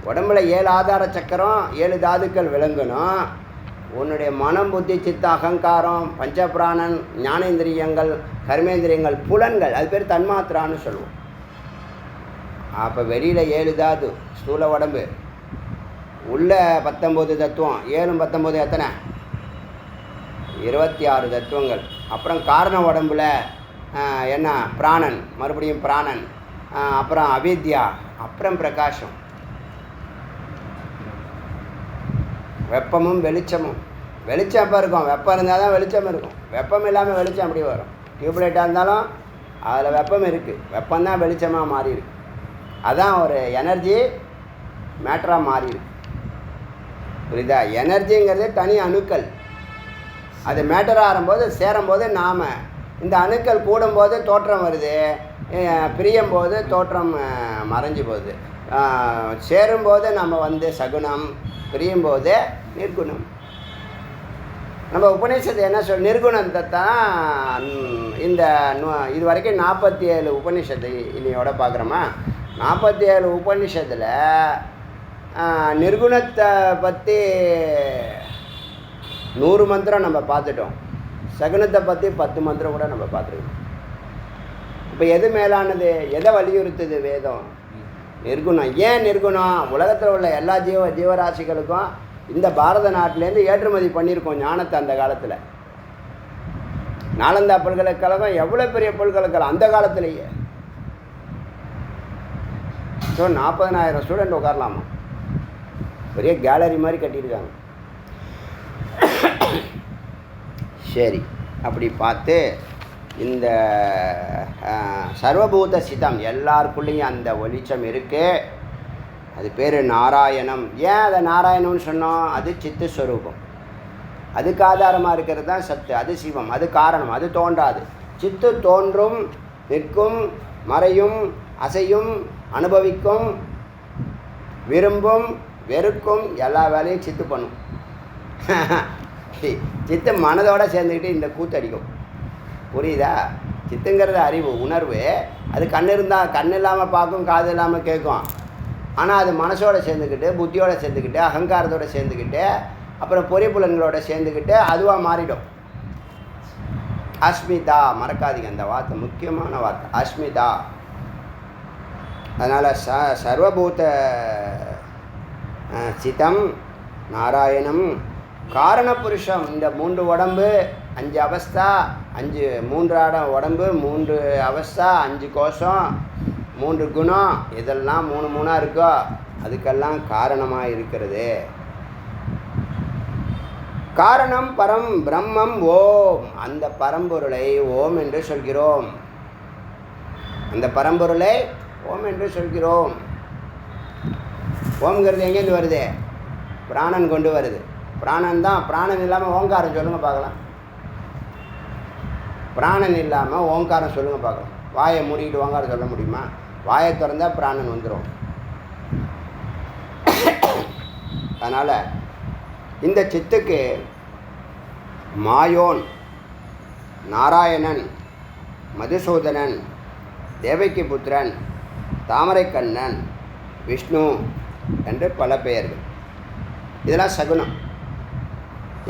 உடம்புல 7 ஆதார சக்கரம், 7 தாதுக்கள் விளங்கணும். உன்னுடைய மனம், புத்தி, சித்த, அகங்காரம், பஞ்சபிராணன், ஞானேந்திரியங்கள், கர்மேந்திரியங்கள், புலன்கள், அது பேர் தன்மாத்திரான்னு சொல்லுவோம். அப்போ வெளியில் 7 தாது ஸ்தூல உடம்பு, உள்ள 19 தத்துவம். 7 19 எத்தனை? 26 தத்துவங்கள். அப்புறம் காரண உடம்புல என்ன? பிராணன், மறுபடியும் பிராணன், அப்புறம் அவித்யா, அப்புறம் பிரகாசம், வெப்பமும் வெளிச்சமும். வெளிச்சம் எப்போ இருக்கும்? வெப்பம் இருந்தால் தான் வெளிச்சம் இருக்கும். வெப்பம் இல்லாமல் வெளிச்சம் எப்படி வரும்? டியூப்லைட்டாக இருந்தாலும் அதில் வெப்பம் இருக்குது. வெப்பம்தான் வெளிச்சமாக மாறி இருக்கு. அதான் ஒரு எனர்ஜி மேட்டராக மாறிடுது. புரியுதா? எனர்ஜிங்கிறது தனி அணுக்கள். அது மேட்டர் ஆகும்போது சேரும்போது நாம் இந்த அணுக்கள் கூடும்போது தோற்றம் வருது, பிரியும் போது தோற்றம் மறைஞ்சு போகுது. சேரும்போது நம்ம சகுனம், பிரியும் போது நிர்குணம். நம்ம உபநிஷத்து என்ன நிர்குணத்தை தான் இந்த இது வரைக்கும் 47 உபநிஷத்து இன்னையோட பார்க்குறோமா? 47 உபநிஷத்தில் நிர்குணத்தை பற்றி 100 மந்திரம் நம்ம பார்த்துட்டோம். சகுனத்தை பற்றி 10 மந்திரம் கூட நம்ம பார்த்துருக்கோம். இப்போ எது மேலானது? எதை வலியுறுத்துது வேதம்? நிர்குணம். ஏன் நிர்குணம்? உலகத்தில் உள்ள எல்லா ஜீவராசிகளுக்கும் இந்த பாரத நாட்டிலேருந்து ஏற்றுமதி பண்ணியிருக்கோம் ஞானத்தை. அந்த காலத்தில் நாலந்தா பல்கலைக்கழகம் எவ்வளோ பெரிய பல்கலைக்கழகம் அந்த காலத்திலேயே. ஸோ 40,000 ஸ்டூடெண்ட் உட்காரலாமா? பெரிய கேலரி மாதிரி கட்டியிருக்காங்க. சரி, அப்படி பார்த்து இந்த சர்வபூத சிதம் எல்லாருக்குள்ளேயும் அந்த வெளிச்சம் இருக்குது. அது பேர் நாராயணம். ஏன் அதை நாராயணம்னு சொன்னோம்? அது சித்து ஸ்வரூபம். அதுக்கு ஆதாரமாக இருக்கிறது தான் சத்து. அது சிவம். அது காரணம். அது தோன்றாது. சித்து தோன்றும், நிற்கும், மறையும், அசையும், அனுபவிக்கும், விரும்பும், வெறுக்கும், எல்லா வேலையும் சித்து பண்ணும். சித்து மனதோடு சேர்ந்துக்கிட்டு இந்த கூத்தடிக்கும். புரியுதா? சித்துங்கிறது அறிவு, உணர்வு. அது கண் இருந்தால் கண் இல்லாமல் பார்க்கும், காது இல்லாமல் கேட்கும். ஆனால் அது மனசோடு சேர்ந்துக்கிட்டு, புத்தியோடு சேர்ந்துக்கிட்டு, அகங்காரத்தோடு சேர்ந்துக்கிட்டு, அப்புறம் பொறிப்புலன்களோட சேர்ந்துக்கிட்டு அதுவாக மாறிடும். அஸ்மிதா, மறக்காதீங்க அந்த வார்த்தை, முக்கியமான வார்த்தை அஸ்மிதா. அதனால் சர்வபூத சிதம் நாராயணம் காரணபுருஷம். இந்த 3 உடம்பு 5 அவஸ்தா, 3 உடம்பு 3 அவஸ்தா, 5 கோஷம், 3 குணம், இதெல்லாம் 3 இருக்கோ அதுக்கெல்லாம் காரணமாக இருக்கிறது. காரணம் பரம் பிரம்மம் ஓம். அந்த பரம்பொருளை ஓம் என்று சொல்கிறோம். அந்த பரம்பொருளை ஓம் என்று சொல்கிறோம். ஓம்ங்கிறது எங்கேருந்து வருது? பிராணன் கொண்டு வருது. பிராணன் தான். பிராணன் இல்லாமல் ஓங்காரம் சொல்லுங்கள் பார்க்கலாம். பிராணன் இல்லாமல் ஓங்காரம் சொல்லுங்கள் பார்க்கலாம். வாயை மூடிக்கிட்டு ஓங்காரம் சொல்ல முடியுமா? வாயை திறந்தால் பிராணன் வந்துடும். அதனால் இந்த சித்துக்கு மாயோன், நாராயணன், மதுசூதனன், தேவகி புத்திரன், தாமரைக்கண்ணன், விஷ்ணு என்று பல பெயர்கள். இதெல்லாம் சகுனம்.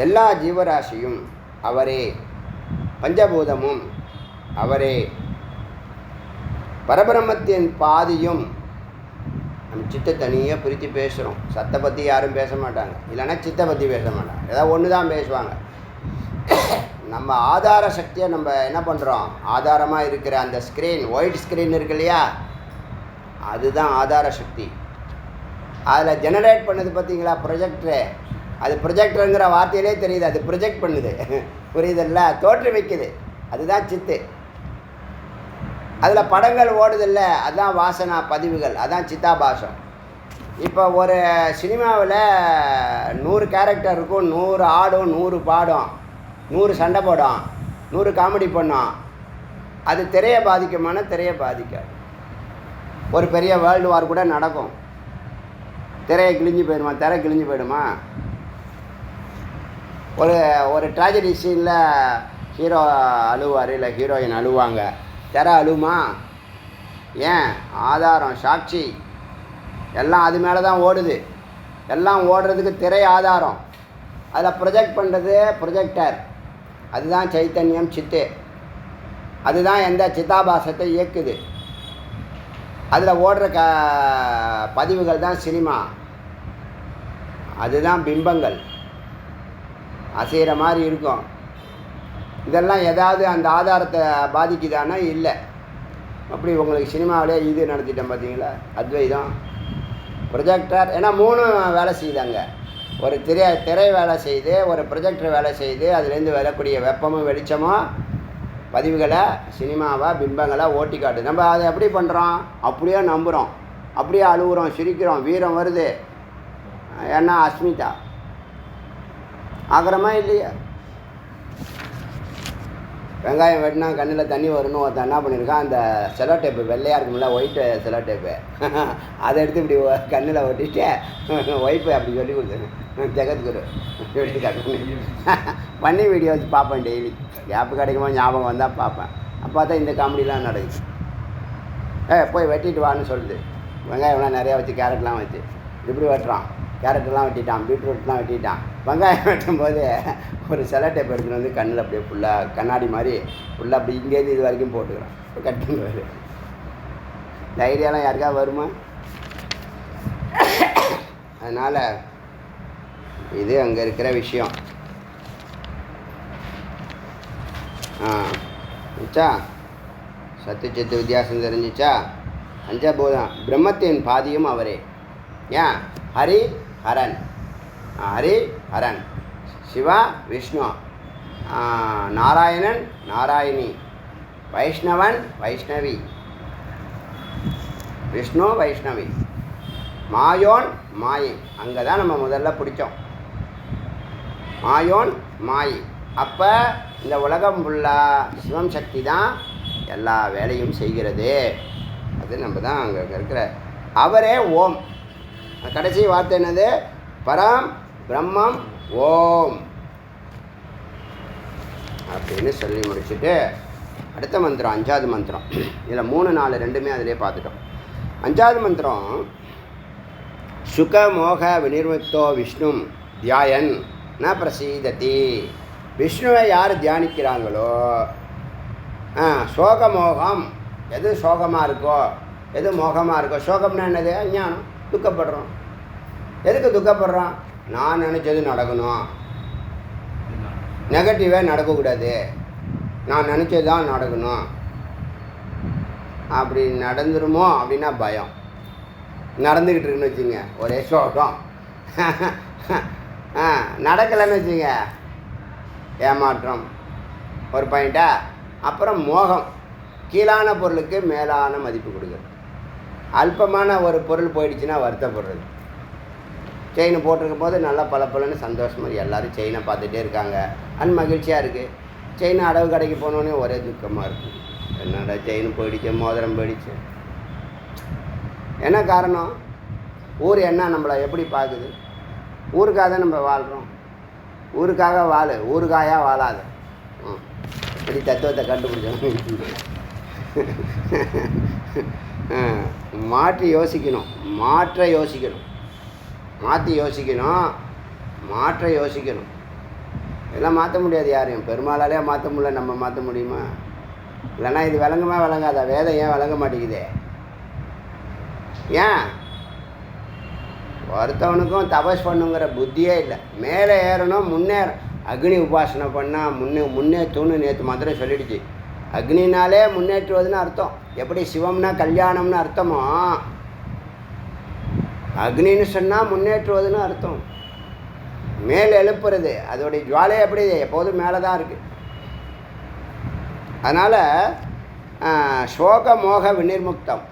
எல்லா ஜீவராசியும் அவரே, பஞ்சபூதமும் அவரே, பரபிரம்மத்தின் பாதியும். நம்ம சித்தை தனியாக பிரித்து பேசுகிறோம். சத்தை பற்றி யாரும் பேச மாட்டாங்க, இல்லைன்னா சித்தை பற்றி பேச மாட்டாங்க. ஏதாவது ஒன்று தான் பேசுவாங்க. நம்ம ஆதார சக்தியை நம்ம என்ன பண்ணுறோம்? ஆதாரமாக இருக்கிற அந்த ஸ்க்ரீன், ஒயிட் ஸ்க்ரீன் இருக்கு இல்லையா, அதுதான் ஆதார சக்தி. அதில் ஜெனரேட் பண்ணுது பார்த்தீங்களா ப்ரொஜெக்டரு. அது ப்ரொஜெக்டருங்கிற வார்த்தையிலே தெரியுது, அது ப்ரொஜெக்ட் பண்ணுது. புரியுதில்ல? தோற்றுவிக்குது. அதுதான் சித்து. அதில் படங்கள் ஓடுதில்ல, அதுதான் வாசனா பதிவுகள், அதான் சித்தாபாசம். இப்போ ஒரு சினிமாவில் 100 கேரக்டர் இருக்கும், 100 ஆடும், 100 பாடும், 100 சண்டை போடும், 100 காமெடி பண்ணும். அது திரையை பாதிக்குமான? திரையை பாதிக்காது. ஒரு பெரிய வேர்ல்டு வார் கூட நடக்கும், திரையை கிழிஞ்சு போயிடுமா? திரை கிழிஞ்சு போயிடுமா? ஒரு ட்ராஜடி சீனில் ஹீரோ அழுவார், இல்லை ஹீரோயின் அழுவாங்க, திரை அழுமா? ஏன்? ஆதாரம், சாட்சி எல்லாம் அது மேலே தான் ஓடுது. எல்லாம் ஓடுறதுக்கு திரை ஆதாரம். அதில் ப்ரொஜெக்ட் பண்ணுறது ப்ரொஜெக்டர். அதுதான் சைத்தன்யம், சித்து. அதுதான் எந்த சித்தாபாசத்தை இயக்குது. அதில் ஓடுற பதிவுகள் தான் சினிமா. அதுதான் பிம்பங்கள், அசைகிற மாதிரி இருக்கும். இதெல்லாம் ஏதாவது அந்த ஆதாரத்தை பாதிக்குதானா? இல்லை. அப்படி உங்களுக்கு சினிமாவிலே இது நடத்திட்டேன் பார்த்தீங்களா, அத்வைதம், ப்ரொஜெக்டர். ஏன்னா 3 வேலை செய்யுதாங்க. ஒரு திரை வேலை செய்து, ஒரு ப்ரொஜெக்டர் வேலை செய்து, அதுலேருந்து வரக்கூடிய வெப்பமும் வெளிச்சமும் பதிவுகளை, சினிமாவை, பிம்பங்களை ஓட்டி காட்டு. நம்ம அதை எப்படி பண்ணுறோம்? அப்படியே நம்புகிறோம். அப்படியே அழுகுறோம், சிரிக்கிறோம், வீரம் வருது. ஏன்னா அஸ்மிதா ஆகிறமா இல்லையா? வெங்காயம் வெட்டினா கண்ணில் தண்ணி வரும்னு ஒருத்தன் என்ன பண்ணியிருக்கான், அந்த செலோ டேப்பு வெள்ளையாக இருக்கும்ல, ஒயிட்டு செலோ டேப்பு, அதை எடுத்து இப்படி கண்ணில் ஒட்டிட்டு ஒய்ஃபை அப்படி சொல்லி கொடுத்தேன் ஜெகத்குரு எப்படி கட்டணும் பண்ணி வீடியோஸ் பார்ப்பேன் டெய்லி. கேப்பு கிடைக்குமோ ஞாபகம் வந்தால் பார்ப்பேன். அப்போ தான் இந்த காமெடிலாம் நடக்குது. போய் வெட்டிட்டு வான்னு சொல்லுது. வெங்காயம்லாம் நிறையா வச்சு, கேரட்லாம் வச்சு இப்படி வெட்டுறான். கேரட்டெல்லாம் வெட்டிட்டான், பீட்ரூட்லாம் வெட்டிட்டான். வெங்காயம் வெட்டும்போது ஒரு செலோ டேப் எடுத்துகிட்டு வந்து கண்ணில் அப்படியே ஃபுல்லாக கண்ணாடி மாதிரி ஃபுல்லாக அப்படி இங்கேருந்து இது வரைக்கும் போட்டுக்கிறான். இப்போ கட் பண்ணுவார். இந்த ஐடியாலாம் யாருக்கா வருமா? அதனால் இது அங்கே இருக்கிற விஷயம். வச்சா சத்து வித்தியாசம் தெரிஞ்சிச்சா? பஞ்சபூதம் பிரம்மத்தின் பாதியும் அவரே. ஏன்? ஹரி ஹரன், ஹரி ஹரன், சிவா விஷ்ணு, நாராயணன் நாராயணி, வைஷ்ணவன் வைஷ்ணவி, விஷ்ணு வைஷ்ணவி, மாயோன் மாயை. அங்கே தான் நம்ம முதல்ல பிடிச்சோம். மாயோன் மாயை. அப்போ இந்த உலகம் ஃபுல்லாக சிவம் சக்தி தான் எல்லா வேலையும் செய்கிறது. அது நம்ம தான் அங்கே இருக்கிற அவரே ஓம். கடைசி வார்த்தை என்னது? பரம் பிரம்மம் ஓம் அப்படின்னு சொல்லி முடிச்சுட்டு அடுத்த மந்திரம், 5வது மந்திரம். இதில் 3, 4 ரெண்டுமே அதிலே பார்த்துட்டோம். 5வது மந்திரம், சுக மோக விநிர்முக்தோ விஷ்ணு தியாயன் ந பிரசீததி. விஷ்ணுவை யார் தியானிக்கிறாங்களோ, சோகமோகம், எது சோகமாக இருக்கோ, எது மோகமாக இருக்கோ. சோகம்னா என்னது? அஞ்ஞானம். துக்கப்படுறோம். எதுக்கு துக்கப்படுறோம்? நான் நினச்சது நடக்கணும், நெகட்டிவே நடக்கக்கூடாது, நான் நினச்சது தான் நடக்கணும். அப்படி நடந்துருமோ அப்படின்னா பயம். நடந்துக்கிட்டு இருக்குன்னு வச்சுங்க, ஒரே சோகம். நடக்கலைன்னு வச்சுங்க, ஏமாற்றம் ஒரு பாயிண்ட்டா. அப்புறம் மோகம், கீழான பொருளுக்கு மேலான மதிப்பு கொடுக்குறது. அல்பமான ஒரு பொருள் போயிடுச்சுன்னா வருத்தப்படுறது. செயின் போட்டிருக்கும் போது நல்லா பளபளன்னு சந்தோஷமாக எல்லோரும் செயினை பார்த்துட்டே இருக்காங்க, அன் மகிழ்ச்சியாக இருக்குது. செயின் அடவு கடைக்கு போனோடனே ஒரே துக்கமாக இருக்குது. என்னடா செயின் போயிடுச்சு, மோதிரம் போயிடுச்சு. என்ன காரணம்? ஊர் என்ன நம்மளை எப்படி பார்க்குது? ஊருக்காக தான் நம்ம வாழ்கிறோம். ஊருக்காக வாழு, ஊருக்காயாக வாழாது. இப்படி தத்துவத்தை கண்டுபிடிச்சோம். மாற்றி யோசிக்கணும், மாற்ற யோசிக்கணும், மாற்றி யோசிக்கணும், மாற்ற யோசிக்கணும். இதெல்லாம் மாற்ற முடியாது யாரையும். பெருமாளாலே மாற்ற முடியல, நம்ம மாற்ற முடியுமா? இல்லைன்னா இது விளங்குமா விளங்காதா? வேதம் ஏன் விளங்க மாட்டேங்குது? ஏன்? ஒருத்தவனுக்கும் தபஸ் பண்ணுங்கிற புத்தியே இல்லை. மேலே ஏறணும், முன்னேற. அக்னி உபாசனை பண்ணால் முன்னே தூணு நேற்று மந்திரம் சொல்லிடுச்சு. அக்னினாலே முன்னேற்றுவதுன்னு அர்த்தம். எப்படி சிவம்னா கல்யாணம்னு அர்த்தமோ, அக்னின்னு சொன்னால் முன்னேற்றுவதுன்னு அர்த்தம். மேல் எழுப்புறது, அதோடைய ஜுவாலை எப்படி எப்போதும் மேலே தான் இருக்குது. அதனால் சோக மோக விநிர்முக்தம்,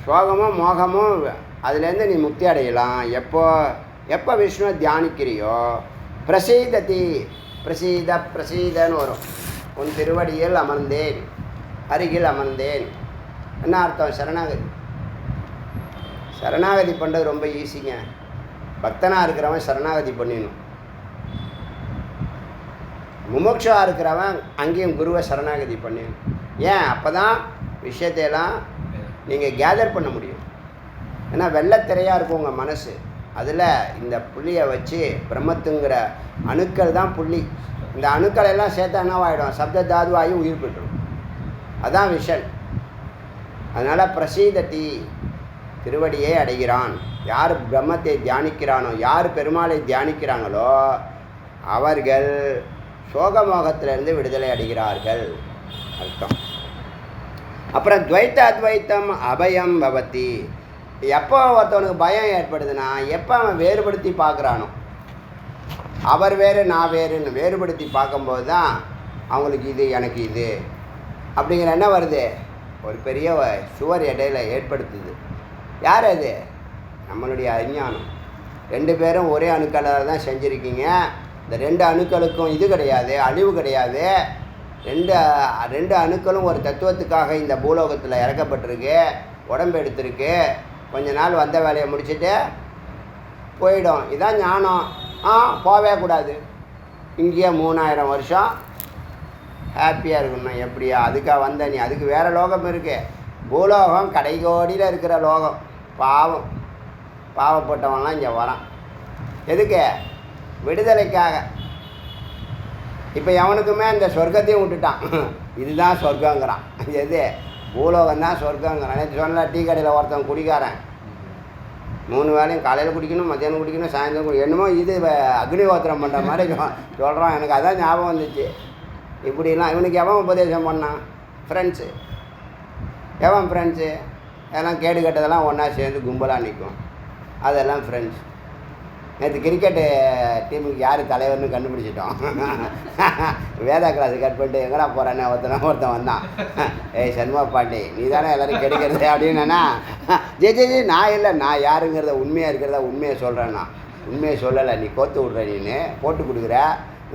சோகமும் மோகமும் அதுலேருந்து நீ முக்தி அடையலாம். எப்போ விஷ்ணுவை தியானிக்கிறியோ, பிரசீததி, பிரசீதன்னு வரும். உன் திருவடியில் அமர்ந்தேன், அருகில் அமர்ந்தேன். என்ன அர்த்தம்? சரணாகதி. சரணாகதி பண்ணுறது ரொம்ப ஈஸிங்க. பக்தனாக இருக்கிறவன் சரணாகதி பண்ணிடணும். முமுட்சுவாக இருக்கிறவன் அங்கேயும் குருவை சரணாகதி பண்ணிடணும். ஏன்? அப்போ தான் விஷயத்தையெல்லாம் நீங்கள் கேதர் பண்ண முடியும். ஏன்னா வெள்ளத்திரையாக இருக்கும் உங்கள் மனசு. அதில் இந்த புள்ளியை வச்சு பிரம்மத்துங்கிற அணுக்கள் தான் புள்ளி. இந்த அணுக்கள் எல்லாம் சேர்த்தா என்னவாயிடும்? சப்த தாதுவாகி உயிர் பெற்றுடும். அதான் விஷன். அதனால் பிரசீதத்தி, திருவடியை அடைகிறான். யார் பிரம்மத்தை தியானிக்கிறானோ, யார் பெருமாளை தியானிக்கிறாங்களோ அவர்கள் சோகமோகத்திலிருந்து விடுதலை அடைகிறார்கள் அர்த்தம். அப்புறம் துவைத்த அத்வைத்தம் அபயம் பவதி. எப்போ ஒருத்தவனுக்கு பயம் ஏற்படுதுன்னா, எப்போ அவன் வேறுபடுத்தி பார்க்குறானோ, அவர் வேறு நான் வேறுன்னு வேறுபடுத்தி பார்க்கும்போது தான் அவங்களுக்கு இது எனக்கு இது அப்படிங்கிற என்ன வருது? ஒரு பெரிய சுவர் இடையில ஏற்படுத்துது. யார் அது? நம்மளுடைய அஞ்ஞானம். 2 பேரும் ஒரே அணுக்களால் தான் செஞ்சுருக்கீங்க. இந்த 2 அணுக்களுக்கும் இது கிடையாது, அழிவு கிடையாது. 2 அணுக்களும் ஒரு தத்துவத்துக்காக இந்த பூலோகத்தில் இறக்கப்பட்டிருக்கு, உடம்பு எடுத்திருக்கு. கொஞ்ச நாள் வந்த வேலையை முடிச்சுட்டு போயிடும். இதான் ஞானம். போகவே கூடாது. இங்கேயே 3000 வருஷம் ஹாப்பியாக இருக்கணும். எப்படியா? அதுக்காக வந்த நீ? அதுக்கு வேறு லோகம் இருக்குது. பூலோகம் கடைகோடியில் இருக்கிற லோகம். பாவப்பட்டவன்லாம் இங்கே வரான். எதுக்கு? விடுதலைக்காக. இப்போ எவனுக்குமே இந்த சொர்க்கத்தையும் விட்டுட்டான். இதுதான் சொர்க்கங்கிறான். எது? பூலோகம் தான் சொர்க்கங்கிறான். நேற்று சொன்னால் டீ கடையில் ஒருத்தன் குடிக்காரன் 3 வேளையும் காலையில் குடிக்கணும், மத்தியானம் குடிக்கணும், சாயந்தரம் குடிக்கணும். என்னமோ இது அக்னிஹோத்திரம் பண்ணுற மாதிரி சொல்கிறான். எனக்கு அதான் ஞாபகம் வந்துச்சு. இப்படிலாம் இவனுக்கு எவன் உபதேசம் பண்ணான்? ஃப்ரெண்ட்ஸு. எவன் ஃப்ரெண்ட்ஸு? எல்லாம் கேடு கட்டதெல்லாம் ஒன்றா சேர்ந்து கும்பலாக நிற்கும். அதெல்லாம் ஃப்ரெண்ட்ஸ். நேற்று கிரிக்கெட்டு டீமுக்கு யார் தலைவர்னு கண்டுபிடிச்சிட்டோம். வேதா கிளாஸு கட் பண்ணிட்டு எங்கடா போகிறானே ஒருத்தன் வந்தான். ஏய் சண்முக பாண்டி, நீ தானே எல்லோரும் கிடைக்கிறது அப்படின்னா, ஜெய் நான் இல்லை, நான் யாருங்கிறத உண்மையாக இருக்கிறத உண்மையை சொல்கிறேன்னா. உண்மையை சொல்லலை, நீ கோத்து விட்ற, நீன்னு போட்டு கொடுக்குற,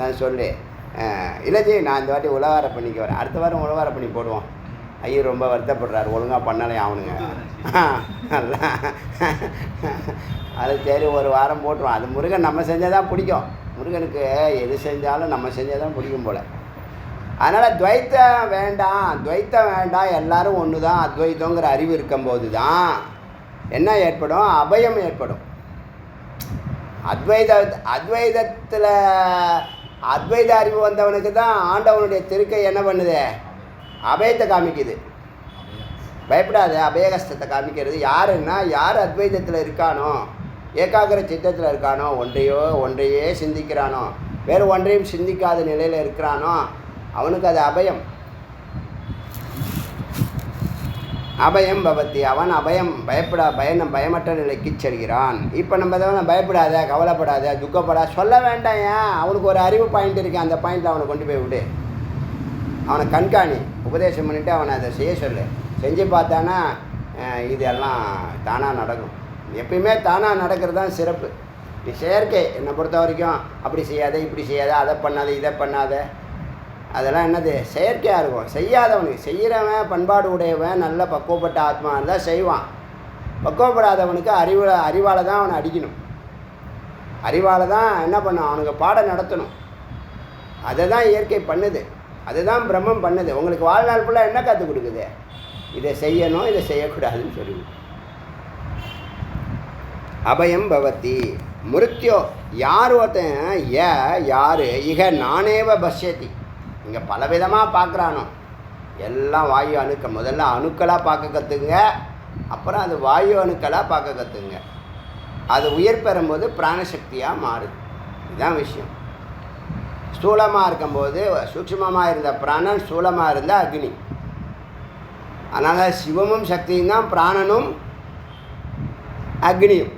நான் சொல்லு. இல்லை ஜி, நான் இந்த வாட்டி உலகார பண்ணிக்கு வரேன். அடுத்த வாரம் உலகார பண்ணி போடுவோம். ஐயோ ரொம்ப வருத்தப்படுறாரு, ஒழுங்காக பண்ணலை அவனுங்க. அது சரி, ஒரு வாரம் போட்டுருவோம். அது முருகன் நம்ம செஞ்சால் தான் பிடிக்கும். முருகனுக்கு எது செஞ்சாலும் நம்ம செஞ்சால் தான் பிடிக்கும் போல். அதனால் துவைத்தம் வேண்டாம், எல்லோரும் ஒன்று தான். அத்வைத்தங்கிற அறிவு இருக்கும்போது தான் என்ன ஏற்படும்? அபயம் ஏற்படும். அத்வைதத்தில் அத்வைத அறிவு வந்தவனுக்கு தான் ஆண்டவனுடைய திருக்கை என்ன பண்ணுது? அபயத்தை காமிக்குது. பயப்படாத, அபயகஸ்தத்தை காமிக்கிறது. யாருன்னா, யார் அத்வைதத்தில் இருக்கானோ, ஏகாகிர சித்தத்தில் இருக்கானோ, ஒன்றையே சிந்திக்கிறானோ, வேறு ஒன்றையும் சிந்திக்காத நிலையில் இருக்கிறானோ, அவனுக்கு அது அபயம். அபயம் பவத்தி. அவன் அபயம் பயமற்ற நிலைக்கு செல்கிறான். இப்போ நம்ம தான் பயப்படாத, கவலைப்படாத, துக்கப்படாத சொல்ல வேண்டாம். ஏன்? அவனுக்கு ஒரு அறிவு பாயிண்ட் இருக்குது. அந்த பாயிண்ட்டில் அவனை கொண்டு போய் விடு. அவனை கண்காணி, உபதேசம் பண்ணிவிட்டு அவனை அதை செய்ய சொல்லு. செஞ்சு பார்த்தானா இதெல்லாம் தானாக நடக்கும். எப்பயுமே தானாக நடக்கிறது தான் சிறப்பு. இது செயற்கை. என்னை பொறுத்த வரைக்கும் அப்படி செய்யாத, இப்படி செய்யாத, அதை பண்ணாத, இதை பண்ணாத, அதெல்லாம் என்னது? செயற்கையாக இருக்கும். செய்யாதவனுக்கு, செய்கிறவன் பண்பாடு உடையவன் நல்ல பக்குவப்பட்ட ஆத்மா இருந்தால் செய்வான். பக்குவப்படாதவனுக்கு அறிவால் தான் அவனை அடிக்கணும். அறிவால் தான் என்ன பண்ணும்? அவனுக்கு பாடம் நடத்தணும். அதை தான் இயற்கை பண்ணுது. அதுதான் பிரம்மம் பண்ணுது. உங்களுக்கு வாழ்நாள் ஃபுல்லாக என்ன கற்றுக் கொடுக்குது? இதை செய்யணும், இதை செய்யக்கூடாதுன்னு சொல்லி. அபயம் பவத்தி. மிருத்யோ. யார் ஒருத்தன் யார் இக நானேவ பஷ்யத்தி. இங்கே பலவிதமாக பார்க்குறானோ, எல்லாம் வாயு அணுக்கள். முதல்ல அணுக்களாக பார்க்க கற்றுங்க, அப்புறம் அது வாயு அணுக்களாக பார்க்க கற்றுங்க. அது உயிர் பெறும்போது பிராணசக்தியாக மாறுது. இதுதான் விஷயம். ஸ்தூலமாக இருக்கும்போது சூட்சுமமாக இருந்த பிராணன், ஸ்தூலமாக இருந்த அக்னி. அதனால் சிவமும் சக்தியும் தான் பிராணனும் அக்னியும்.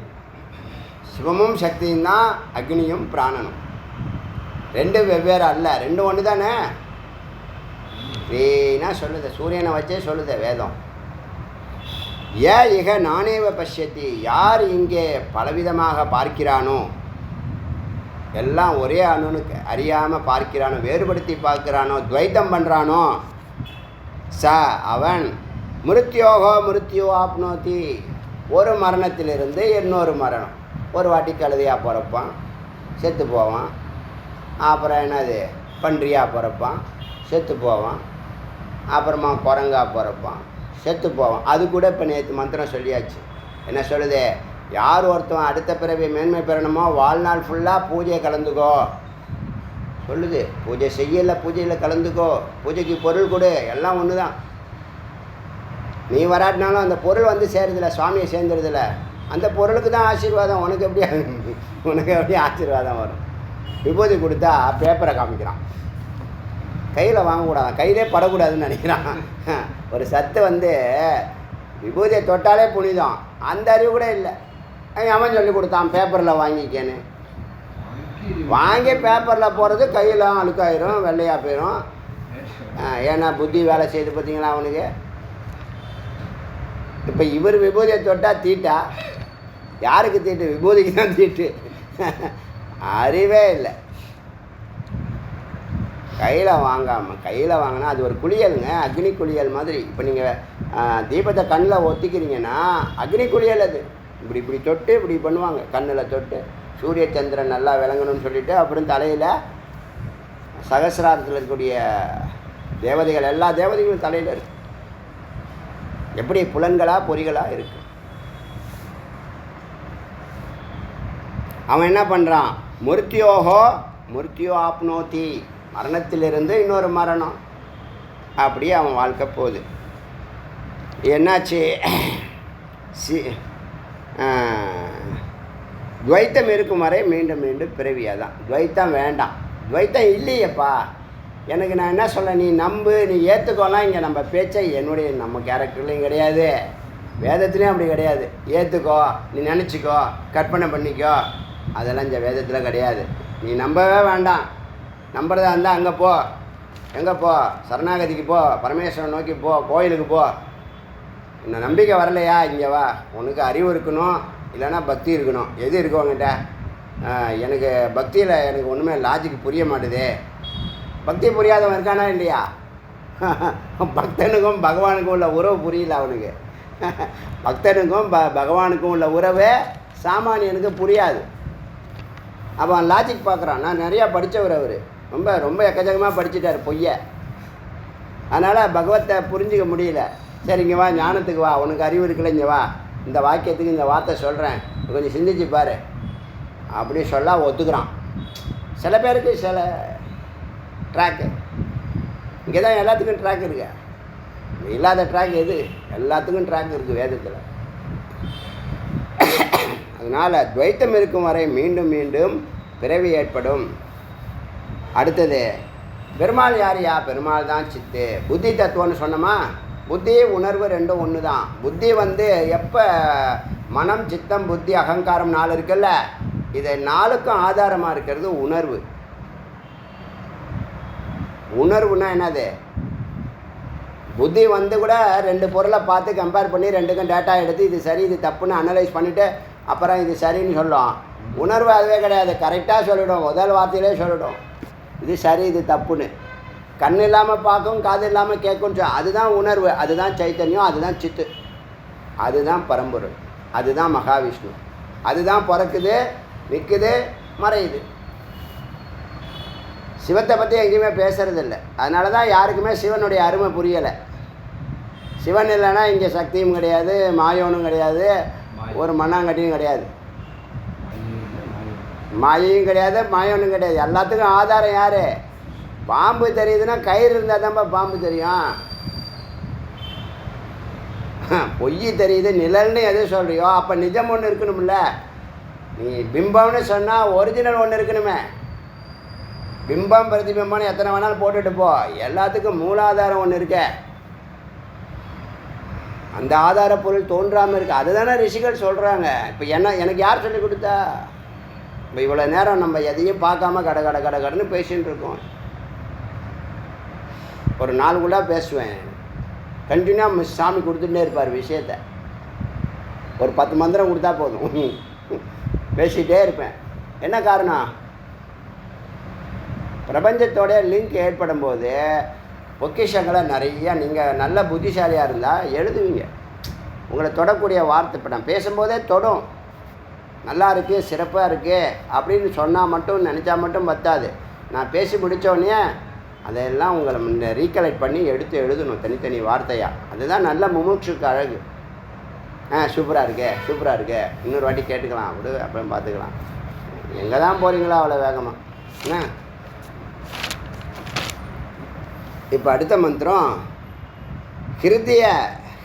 சிவமும் சக்தியும் தான் அக்னியும் பிராணனும். 2 வெவ்வேறு அல்ல, 2 ஒன்று தானே. ஏன்னா சொல்லுது, சூரியனை வச்சே சொல்லுது வேதம். இக நானேவ பஷ்யத்தி. யார் இங்கே பலவிதமாக பார்க்கிறானோ, எல்லாம் ஒரே அணுனுக்கு அறியாமல் பார்க்கிறானோ, வேறுபடுத்தி பார்க்கிறானோ, துவைத்தம் பண்ணுறானோ, அவன் மிருத்யோ ஆப்னோதி. ஒரு மரணத்திலிருந்து இன்னொரு மரணம். ஒரு வாட்டி கழுதையாக பிறப்பான், செத்து போவான். அப்புறம் என்னது? பன்றியாக பிறப்பான், செத்து போவான். அப்புறமா குரங்கா பிறப்பான், செத்து போவான். அது கூட இப்போ நேற்று மந்திரம் சொல்லியாச்சு. என்ன சொல்லுது? யார் ஒருத்தன் அடுத்த பிறவி மேன்மை பெறணுமோ வாழ்நாள் ஃபுல்லாக பூஜையை கலந்துக்கோ சொல்லுது. பூஜை செய்யலை, பூஜையில் கலந்துக்கோ, பூஜைக்கு பொருள் கொடு, எல்லாம் ஒன்று தான். நீ வராட்டினாலும் அந்த பொருள் வந்து சேருதில்ல, சுவாமியை சேர்ந்துருதில்ல, அந்த பொருளுக்கு தான் ஆசீர்வாதம். உனக்கு எப்படி ஆசீர்வாதம் வரும்? விபூதி கொடுத்தா பேப்பரை காமிக்கிறான், கையில் வாங்கக்கூடாது, கையிலே படக்கூடாதுன்னு நினைக்கிறான். ஒரு சத்து வந்து விபூதியை தொட்டாலே புனிதம், அந்த அறிவு கூட இல்லை. அவன் சொல்லி கொடுத்தான் பேப்பரில் வாங்கிக்கேன்னு. வாங்கி பேப்பரில் போகிறது கையில் அழுக்காயிரும், வெள்ளையாக போயிடும். ஏன்னா புத்தி வேலை செய்து பார்த்தீங்களா அவனுக்கு. இப்போ இவர் விபூதியை தொட்டால் தீட்டா? யாருக்கு தீட்டு? விபூதிக்கு தான் தீட்டு. அறிவே இல்லை. கையில் வாங்காமல், கையில் வாங்கினா அது ஒரு குளியலுங்க, அக்னி குளியல் மாதிரி. இப்போ நீங்கள் தீபத்தை கண்ணில் ஒத்திக்கிறீங்கன்னா அக்னி குளியல் அது. இப்படி இப்படி தொட்டு இப்படி பண்ணுவாங்க, கண்ணில் தொட்டு சூரிய சந்திரன் நல்லா விளங்கணும்னு சொல்லிவிட்டு, அப்புறம் தலையில் சகசிராரத்தில் இருக்கக்கூடிய தேவதைகள், எல்லா தேவதைகளும் தலையில் இருக்கு. எப்படி புலன்களா பொறிகளா இருக்கு. அவன் என்ன பண்ணுறான்? மிருத்யோ ஆப்னோதி, மரணத்திலிருந்து இன்னொரு மரணம், அப்படியே அவன் வாழ்க்கை போகுது. என்னாச்சு? துவைத்தம் இருக்கும் வரை மீண்டும் மீண்டும் பிறவியாக தான். துவைத்தம் வேண்டாம், துவைத்தம் இல்லையப்பா எனக்கு. நான் என்ன சொல்ல, நீ நம்பு, நீ ஏற்றுக்கோலாம். இங்கே நம்ம பேச்சை நம்ம கேரக்டர்லையும் கிடையாது, வேதத்துலேயும் அப்படி கிடையாது. ஏற்றுக்கோ, நீ நினச்சிக்கோ, கற்பனை பண்ணிக்கோ, அதெல்லாம் இந்த வேதத்தில் கிடையாது. நீ நம்பவே வேண்டாம். நம்புறதா இருந்தால் அங்கே போ, எங்கே போ, சரணாகதிக்கு போ, பரமேஸ்வரன் நோக்கி போ, கோயிலுக்கு போ. இன்னும் நம்பிக்கை வரலையா, இங்கே வா. உனக்கு அறிவு இருக்கணும், இல்லைன்னா பக்தி இருக்கணும். எது இருக்குவாங்கிட்ட? எனக்கு பக்தியில் எனக்கு ஒன்றுமே லாஜிக் புரிய மாட்டுதே. பக்தி புரியாதவன் இருக்கானா இல்லையா? பக்தனுக்கும் பகவானுக்கும் உள்ள உறவு புரியல அவனுக்கு. பக்தனுக்கும் பகவானுக்கும் உள்ள உறவு சாமானியனுக்கு புரியாது. அப்போ அவன் லாஜிக் பார்க்குறான். நான் நிறையா படித்தவர், அவர் ரொம்ப ரொம்ப எக்கச்சக்கமாக படிச்சுட்டார் பொய்ய. அதனால் பகவத்தை புரிஞ்சிக்க முடியல. சரி இங்கே வா, ஞானத்துக்கு வா, உனக்கு அறிவு இருக்குல்ல, இங்கே வா, இந்த வாக்கியத்துக்கு இந்த வார்த்தை சொல்கிறேன், கொஞ்சம் சிந்திச்சு பாரு அப்படி சொல்ல ஒத்துக்கிறான். சில பேருக்கு சில ட்ராக்கு. இங்கே தான் எல்லாத்துக்கும் ட்ராக் இருக்கு. இல்லாத ட்ராக் எது? எல்லாத்துக்கும் ட்ராக் இருக்குது வேதத்தில். அதனால் துவைத்தம் இருக்கும் வரை மீண்டும் மீண்டும் பிறவி ஏற்படும். அடுத்தது பெருமாள் யாரையா? பெருமாள் தான் சித்து. புத்தி தத்துவம்னு சொன்னோமா? புத்தி உணர்வு ரெண்டும் ஒன்று தான். புத்தி எப்போ மனம் சித்தம் புத்தி அகங்காரம் 4 இருக்குல்ல, இதை 4க்கும் ஆதாரமாக இருக்கிறது உணர்வு. உணர்வுனா என்னது? புத்தி கூட 2 பொருளை பார்த்து கம்பேர் பண்ணி 2க்கும் டேட்டா எடுத்து இது சரி இது தப்புன்னு அனலைஸ் பண்ணிவிட்டு அப்புறம் இது சரின்னு சொல்லும். உணர்வு அதுவே கிடையாது. கரெக்டாக சொல்லிவிடும், முதல் வார்த்தையிலே சொல்லிவிடும் இது சரி இது தப்புன்னு. கண் இல்லாமல் பார்க்கும், காது இல்லாமல் கேட்கும். அதுதான் உணர்வு, அதுதான் சைத்தன்யம், அதுதான் சித்து, அதுதான் பரம்பொருள், அதுதான் மகாவிஷ்ணு. அதுதான் பிறக்குது, நிற்குது, மறையுது. சிவத்தை பற்றி எங்கேயுமே பேசுறதில்லை. அதனால தான் யாருக்குமே சிவனுடைய அருமை புரியலை. சிவன் இல்லைன்னா இங்கே சக்தியும் கிடையாது, மாயோனும் கிடையாது, ஒரு மண்ணாங்கட்டியும் கிடையாது, மாயையும் கிடையாது, மாயோனும் கிடையாது. எல்லாத்துக்கும் ஆதாரம் யார்? பாம்பு தெரியுதுன்னா கயிறு இருந்தால் தான்ப்பா பாம்பு தெரியும். பொய் தெரியுது, நிழல்னு எது சொல்கிறியோ அப்போ நிஜம் ஒன்று இருக்கணும்ல. நீ பிம்பம்னு சொன்னால் ஒரிஜினல் ஒன்று இருக்கணுமே. பிம்பம் பிரதிபிம்பம்னு எத்தனை வேணாலும் போட்டுட்டு போ, எல்லாத்துக்கும் மூலாதாரம் ஒன்று இருக்க. அந்த ஆதார பொருள் தோன்றாமல் இருக்கு. அதுதானே ரிஷிகள் சொல்கிறாங்க. இப்போ எனக்கு யார் சொல்லி கொடுத்தா? இப்போ இவ்வளோ நேரம் நம்ம எதையும் பார்க்காம கடன்னு பேசின்னு இருக்கோம். ஒரு நாளுக்குள்ளே பேசுவேன், கண்டினியூவாக சாமி கொடுத்துட்டே இருப்பார் விஷயத்தை. ஒரு 10 மந்திரம் கொடுத்தா போதும், பேசிகிட்டே இருப்பேன். என்ன காரணம்? பிரபஞ்சத்தோடைய லிங்க் ஏற்படும் போது பொக்கிஷங்களை நிறையா நீங்கள் நல்ல புத்திசாலியாக இருந்தால் எழுதுவீங்க. உங்களை தொடக்கூடிய வார்த்தை இப்போ நான் பேசும்போதே தொடும். நல்லா இருக்குது, சிறப்பாக இருக்குது அப்படின்னு சொன்னால் மட்டும், நினச்சா மட்டும் பத்தாது. நான் பேசி முடித்தோடனே அதையெல்லாம் உங்களை ரீகலெக்ட் பண்ணி எடுத்து எழுதணும் தனித்தனி வார்த்தையாக. அதுதான் நல்ல முமுட்சுக்கு அழகு. சூப்பராக இருக்கே, இன்னொரு வாட்டி கேட்டுக்கலாம், அப்படி அப்புறம் பார்த்துக்கலாம். எங்கே தான் போகிறீங்களா அவ்வளோ வேகமாக? என்ன இப்போ அடுத்த மந்திரம்,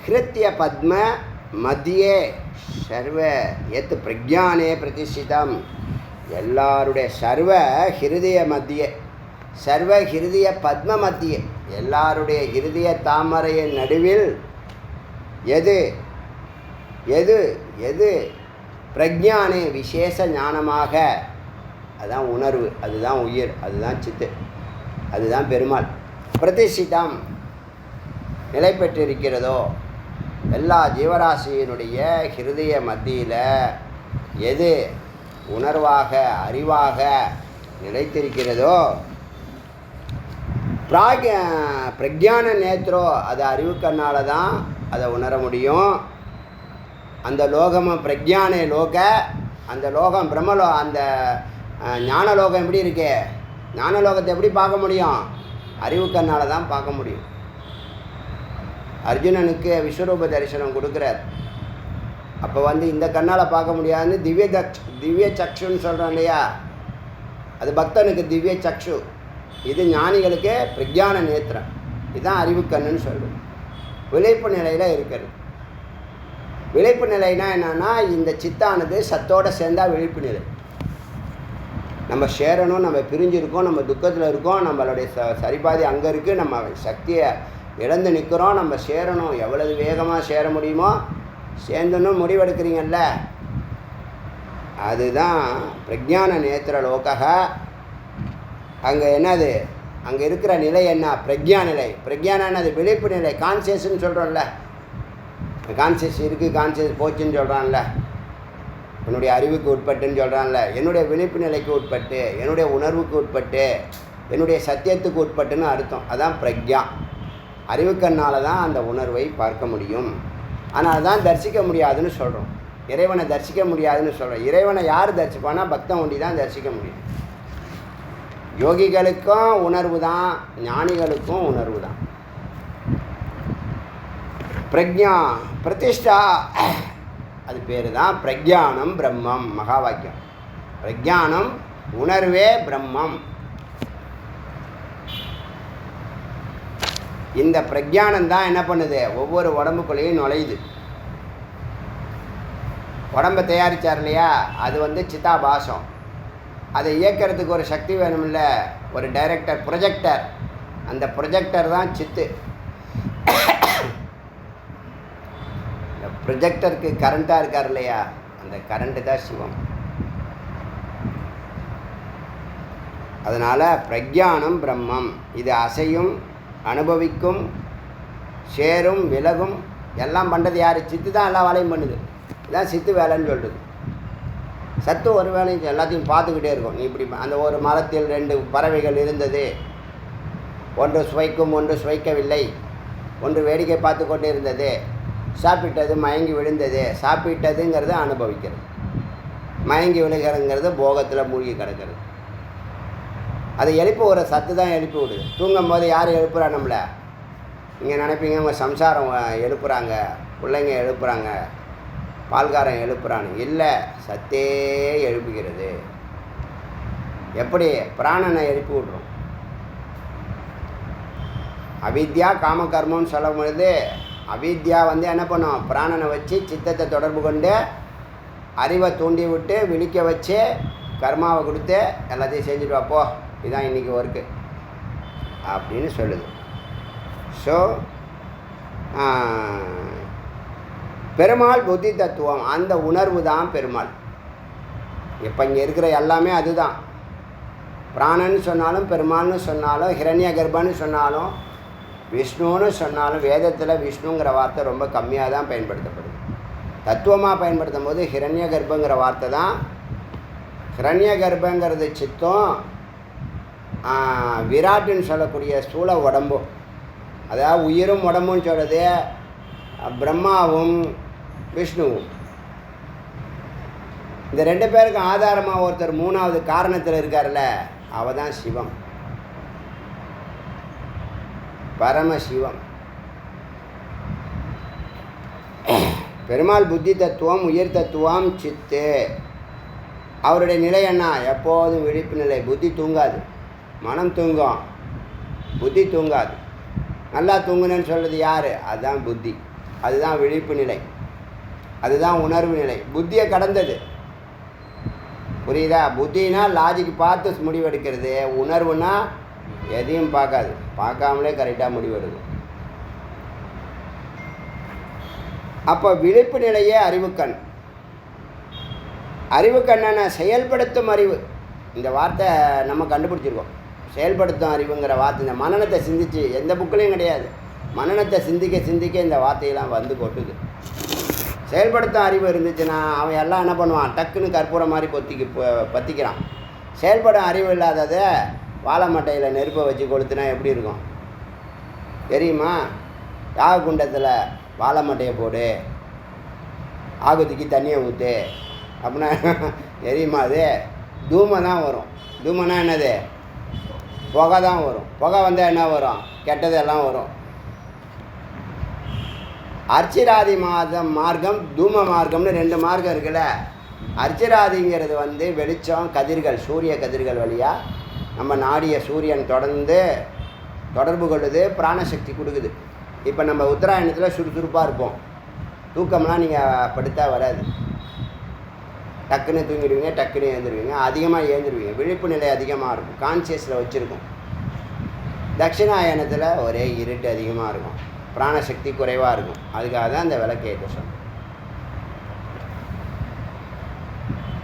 ஹிருத்ய பத்ம மத்தியே சர்வ எத் பிரஜானே பிரதிஷ்டிதம். எல்லாருடைய சர்வ ஹிருதய மத்தியே, சர்வ ஹிருதய பத்ம மத்தியே, எல்லாருடைய ஹிருதய தாமரையின் நடுவில் எது எது எது பிரஜானே விசேஷ ஞானமாக, அதுதான் உணர்வு, அதுதான் உயிர், அதுதான் சித்து, அதுதான் பெருமாள். பிரதிஷ்டிதம் நிலை பெற்றிருக்கிறதோ எல்லா ஜீவராசியினுடைய ஹிருதய மத்தியில் எது உணர்வாக அறிவாக நிலைத்திருக்கிறதோ பிரக்ஞான நேத்ரோ, அது அறிவு கண்ணால் தான் அதை உணர முடியும். அந்த லோகமும் பிரக்ஞான லோக, அந்த லோகம் பிரம்மலோ, அந்த ஞானலோகம் எப்படி இருக்கு? ஞானலோகத்தை எப்படி பார்க்க முடியும்? அறிவு கண்ணால் தான் பார்க்க முடியும். அர்ஜுனனுக்கு விஸ்வரூப தரிசனம் கொடுக்குறார். அப்போ இந்த கண்ணால் பார்க்க முடியாதுன்னு திவ்ய சக்ஷுன்னு சொல்கிறோம் இல்லையா, அது பக்தனுக்கு திவ்ய சக்ஷு, இது ஞானிகளுக்கு பிரக்ஞான நேத்திரம், இதுதான் அறிவு கண்ணுன்னு சொல்லுவோம். விளைப்பு நிலையில் இருக்கிறது. விளைப்பு நிலைனா என்னன்னா, இந்த சித்தானது சத்தோடு சேர்ந்தால் விழிப்பு நிலை. நம்ம சேரணும், நம்ம பிரிஞ்சிருக்கோம், நம்ம துக்கத்தில் இருக்கோம், நம்மளுடைய சரிபாதி அங்கே இருக்குது, நம்ம சக்தியை இழந்து நிற்கிறோம், நம்ம சேரணும், எவ்வளவு வேகமாக சேர முடியுமோ சேர்ந்துன்னு முடிவெடுக்கிறீங்கல்ல, அதுதான் பிரக்ஞான நேத்திர லோகக. அங்கே என்னது, அங்கே இருக்கிற நிலை என்ன? பிரக்ஞா நிலை. பிரக்ஞானம் அது விழிப்பு நிலை, கான்சியஸ்ன்னு சொல்கிறோம்ல. கான்சியஸ் இருக்குது, கான்சியஸ் போச்சுன்னு சொல்கிறான்ல, என்னுடைய அறிவுக்கு உட்பட்டுன்னு சொல்கிறான்ல, என்னுடைய விழிப்பு நிலைக்கு உட்பட்டு, என்னுடைய உணர்வுக்கு உட்பட்டு, என்னுடைய சத்தியத்துக்கு உட்பட்டுன்னு அர்த்தம். அதான் பிரக்ஞா. அறிவுக்கண்ணால் தான் அந்த உணர்வை பார்க்க முடியும். ஆனால் அதான் தரிசிக்க முடியாதுன்னு சொல்கிறோம். இறைவனை தரிசிக்க முடியாதுன்னு சொல்கிறோம். இறைவனை யார் தரிசிப்பானா? பக்தன் ஒண்டி தான் தரிசிக்க முடியும். யோகிகளுக்கும் உணர்வு தான், ஞானிகளுக்கும் உணர்வு தான். பிரக்ஞா பிரதிஷ்டா, அது பேர் தான் பிரக்ஞானம் பிரம்மம். மகா வாக்கியம். பிரக்ஞானம் உணர்வே பிரம்மம். இந்த பிரக்ஞானம் தான் என்ன பண்ணுது? ஒவ்வொரு உடம்புக்குள்ளேயும் நுழையுது. உடம்பை தயாரித்தார் இல்லையா, அது சித்தாபாசம். அதை இயக்கிறதுக்கு ஒரு சக்தி வேணும்ல, ஒரு டைரக்டர், ப்ரொஜெக்டர். அந்த ப்ரொஜெக்டர் தான் சித்து. இந்த ப்ரொஜெக்டருக்கு கரண்ட்டாக இருக்கார் இல்லையா, அந்த கரண்ட்டு தான் சிவம். அதனால் பிரக்ஞானம் பிரம்மம். இது அசையும், அனுபவிக்கும், சேரும், விலகும், எல்லாம் பண்ணுறது யார்? சித்து தான் எல்லா வேலையும் பண்ணுது. இதான் சித்து வேலைன்னு சொல்கிறது. சத்து ஒரு வேலையும் எல்லாத்தையும் பார்த்துக்கிட்டே இருக்கும். நீ இப்படி அந்த ஒரு மரத்தில் 2 பறவைகள் இருந்தது, ஒன்று சுவைக்கும் ஒன்று சுவைக்கவில்லை, ஒன்று வேடிக்கை பார்த்து கொண்டு இருந்தது, சாப்பிட்டது மயங்கி விழுந்தது. சாப்பிட்டதுங்கிறது அனுபவிக்கிறது, மயங்கி விழுகிறதுங்கிறது போகத்தில் மூழ்கி கிடக்கிறது. அதை எழுப்பி ஒரு சத்து தான் எழுப்பி விடுது. தூங்கும் போது யார் எழுப்புறா நம்மளை? நீங்கள் நினைப்பீங்க உங்கள் சம்சாரம் எழுப்புகிறாங்க, பிள்ளைங்க எழுப்புகிறாங்க, பால்காரன் எழுப்புறான்னு. இல்லை, சத்தே எழுப்புகிறது. எப்படி? பிராணனை எழுப்பி விட்றோம். அவித்யா காமகர்மம்னு சொல்லும் பொழுது அவித்யா என்ன பண்ணும்? பிராணனை வச்சு சித்தத்தை தொடர்பு கொண்டு அறிவை தூண்டி விட்டு விழிக்க வச்சு கர்மாவை கொடுத்து எல்லாத்தையும் செஞ்சுட்டு வாப்போ, இதுதான் இன்றைக்கி ஒர்க்கு அப்படின்னு சொல்லுது. ஸோ பெருமாள் புத்தி தத்துவம், அந்த உணர்வு தான் பெருமாள். இப்போ இங்கே இருக்கிற எல்லாமே அதுதான். பிராணன்னு சொன்னாலும், பெருமாள்னு சொன்னாலும், ஹிரண்ய கர்ப்பன்னு சொன்னாலும், விஷ்ணுன்னு சொன்னாலும், வேதத்தில் விஷ்ணுங்கிற வார்த்தை ரொம்ப கம்மியாக தான் பயன்படுத்தப்படுது. தத்துவமாக பயன்படுத்தும் போது ஹிரண்ய கர்ப்பங்கிற வார்த்தை தான். ஹிரண்ய கர்ப்பங்கிறது சித்தம், விராட்டுன்னு சொல்லக்கூடிய ஸ்தூல உடம்பும், அதாவது உயிரும் உடம்புன்னு சொல்கிறது பிரம்மாவும் விஷ்ணுவும். இந்த 2 பேருக்கும் ஆதாரமாக ஒருத்தர் 3வது காரணத்தில் இருக்கார்ல, அவ தான் சிவம், பரமசிவம். பெருமாள் புத்தி தத்துவம், உயிர் தத்துவம், சித்து. அவருடைய நிலை என்ன? எப்போதும் விழிப்பு நிலை. புத்தி தூங்காது, மனம் தூங்கும், புத்தி தூங்காது. நல்லா தூங்குனேன்னு சொல்கிறது யார்? அதுதான் புத்தி, அதுதான் விழிப்பு நிலை, அதுதான் உணர்வு நிலை. புத்தியை கடந்தது. புரியுதா? புத்தினா லாஜிக் பார்த்து முடிவெடுக்கிறது, உணர்வுனா எதையும் பார்க்காது, பார்க்காமலே கரெக்டாக முடிவெடுக்கும். அப்போ விழிப்பு நிலையே அறிவுக்கண். அறிவுக்கண்ணனை செயல்படுத்தும் அறிவு. இந்த வார்த்தை நம்ம கண்டுபிடிச்சிருக்கோம். செயல்படுத்தும் அறிவுங்கிற வார்த்தை இந்த மனநத்தை சிந்திச்சு எந்த புக்கிலையும் கிடையாது. மனநத்தை சிந்திக்க சிந்திக்க இந்த வார்த்தையெல்லாம் வந்து கொட்டுது. செயல்படுத்தும் அறிவு இருந்துச்சுன்னா அவன் எல்லாம் என்ன பண்ணுவான், டக்குன்னு கற்பூரம் மாதிரி பற்றிக்கிறான். செயல்படும் அறிவு இல்லாததை வாழை மட்டையில் நெருப்பை வச்சு கொளுத்துனா எப்படி இருக்கும் தெரியுமா? யாக குண்டத்தில் வாழை மட்டையை போடு, ஆகுதிக்கு தண்ணியை ஊற்று அப்படின்னா தெரியுமா? அது தூமை தான் வரும். தூமைனா என்னது? புகை தான் வரும். புகை வந்தால் என்ன வரும்? கெட்டதெல்லாம் வரும். அர்ச்சிராதி மார்க்கம் தூம மார்க்கம்னு 2 மார்க்கம் இருக்குல்ல. அர்ச்சிராதிங்கிறது வெளிச்சம், கதிர்கள், சூரிய கதிர்கள் வழியாக நம்ம நாடிய சூரியன் தொடர்பு கொள்ளுது, பிராணசக்தி கொடுக்குது. இப்போ நம்ம உத்தராயணத்தில் சுறுசுறுப்பாக இருப்போம். தூக்கம்லாம் நீங்கள் படுத்தா வராது. டக்குன்னு தூங்கிடுவீங்க, டக்குன்னு ஏந்துருவீங்க, அதிகமாக ஏந்துருவீங்க, விழிப்பு நிலை அதிகமாக இருக்கும், கான்சியஸில் வச்சுருக்கும். தட்சிணாயனத்தில் ஒரே இருட்டு அதிகமாக இருக்கும், பிராணசக்தி குறைவாக இருக்கும். அதுக்காக தான் அந்த விளக்கேற்ற சொன்னோம்.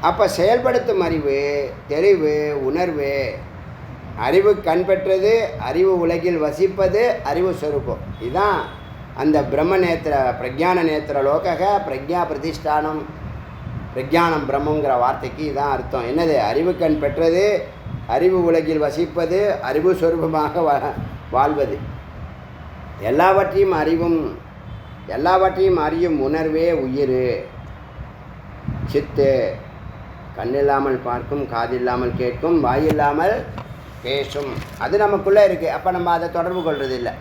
அப்போ செயல்படுத்தும் அறிவு, தெளிவு, உணர்வு, அறிவு கண் பெற்றது, அறிவு உலகில் வசிப்பது, அறிவு சொரூபம். இதுதான் அந்த பிரம்ம நேத்திர பிரஜான நேத்திர லோக பிரஜா பிரதிஷ்டானம், பிரஜானம் பிரம்மங்கிற வார்த்தைக்கு இதுதான் அர்த்தம். என்னது? அறிவு கண் பெற்றது, அறிவு உலகில் வசிப்பது, அறிவு சொரூபமாக வாழ்வது. எல்லாவற்றையும் அறியும் உணர்வே உயிர். சித்து கண்ணில்லாமல் பார்க்கும், காதில்லாமல் கேட்கும், வாயில்லாமல் பேசும். அது நமக்குள்ளே இருக்குது. அப்போ நம்ம அதை தொடர்பு கொள்வது இல்லை.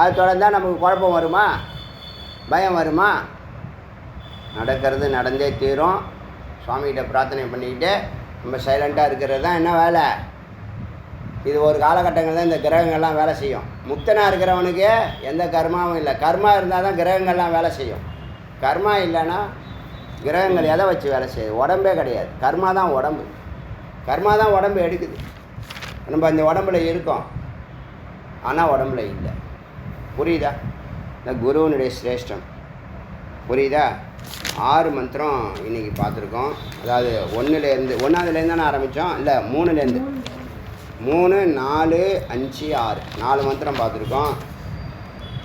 அது தொடர்ந்தால் நமக்கு குழப்பம் வருமா, பயம் வருமா? நடக்கிறது நடந்தே தீரும். சுவாமிகிட்ட பிரார்த்தனை பண்ணிக்கிட்டு நம்ம சைலண்ட்டாக இருக்கிறது தான் என்ன வேலை. இது ஒரு காலகட்டங்கள் தான் இந்த கிரகங்கள்லாம் வேலை செய்யும். முக்தனாக இருக்கிறவனுக்கு எந்த கர்மாவும் இல்லை. கர்மா இருந்தால் தான் கிரகங்கள்லாம் வேலை செய்யும். கர்மா இல்லைன்னா கிரகங்கள் எதை வச்சு வேலை செய்யுது? உடம்பே கிடையாது. கர்மா தான் உடம்பு. கர்மா தான் உடம்பு எடுக்குது. நம்ம இந்த உடம்புல இருக்கோம், ஆனால் உடம்புல இல்லை. புரியுதா? இந்த குருவனுடைய சிரேஷ்டம் புரியுதா? 6 மந்திரம் இன்றைக்கி பார்த்துருக்கோம். அதாவது 1ஆவதுலேருந்து தானே ஆரம்பித்தோம், இல்லை 3லேருந்து 3, 4, 5, 6 4 மந்திரம் பார்த்துருக்கோம்.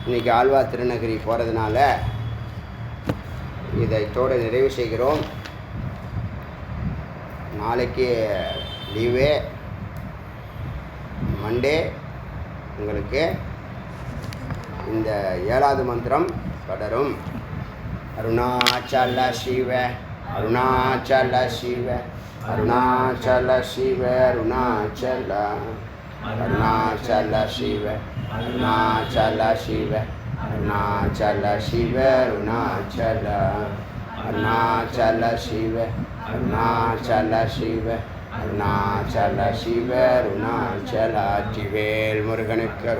இன்றைக்கி ஆழ்வார் திருநகரி போகிறதுனால இதோடு நிறைவு செய்கிறோம். நாளைக்கு லீவே. மண்டே உங்களுக்கு இந்த 7வது மந்திரம் தொடரும். அருணாச்சல சிவ அருணாச்சல சிவ அருணாச்சல சிவ அருணாச்சல அருணாச்சல சிவ அருணாச்சல சிவ அருணாச்சல சிவ அருணாச்சல அருணாச்சல சிவ அருணாச்சல சிவ அருணாச்சல சிவ அருணாச்சல. வெற்றிவேல் முருகனுக்கு.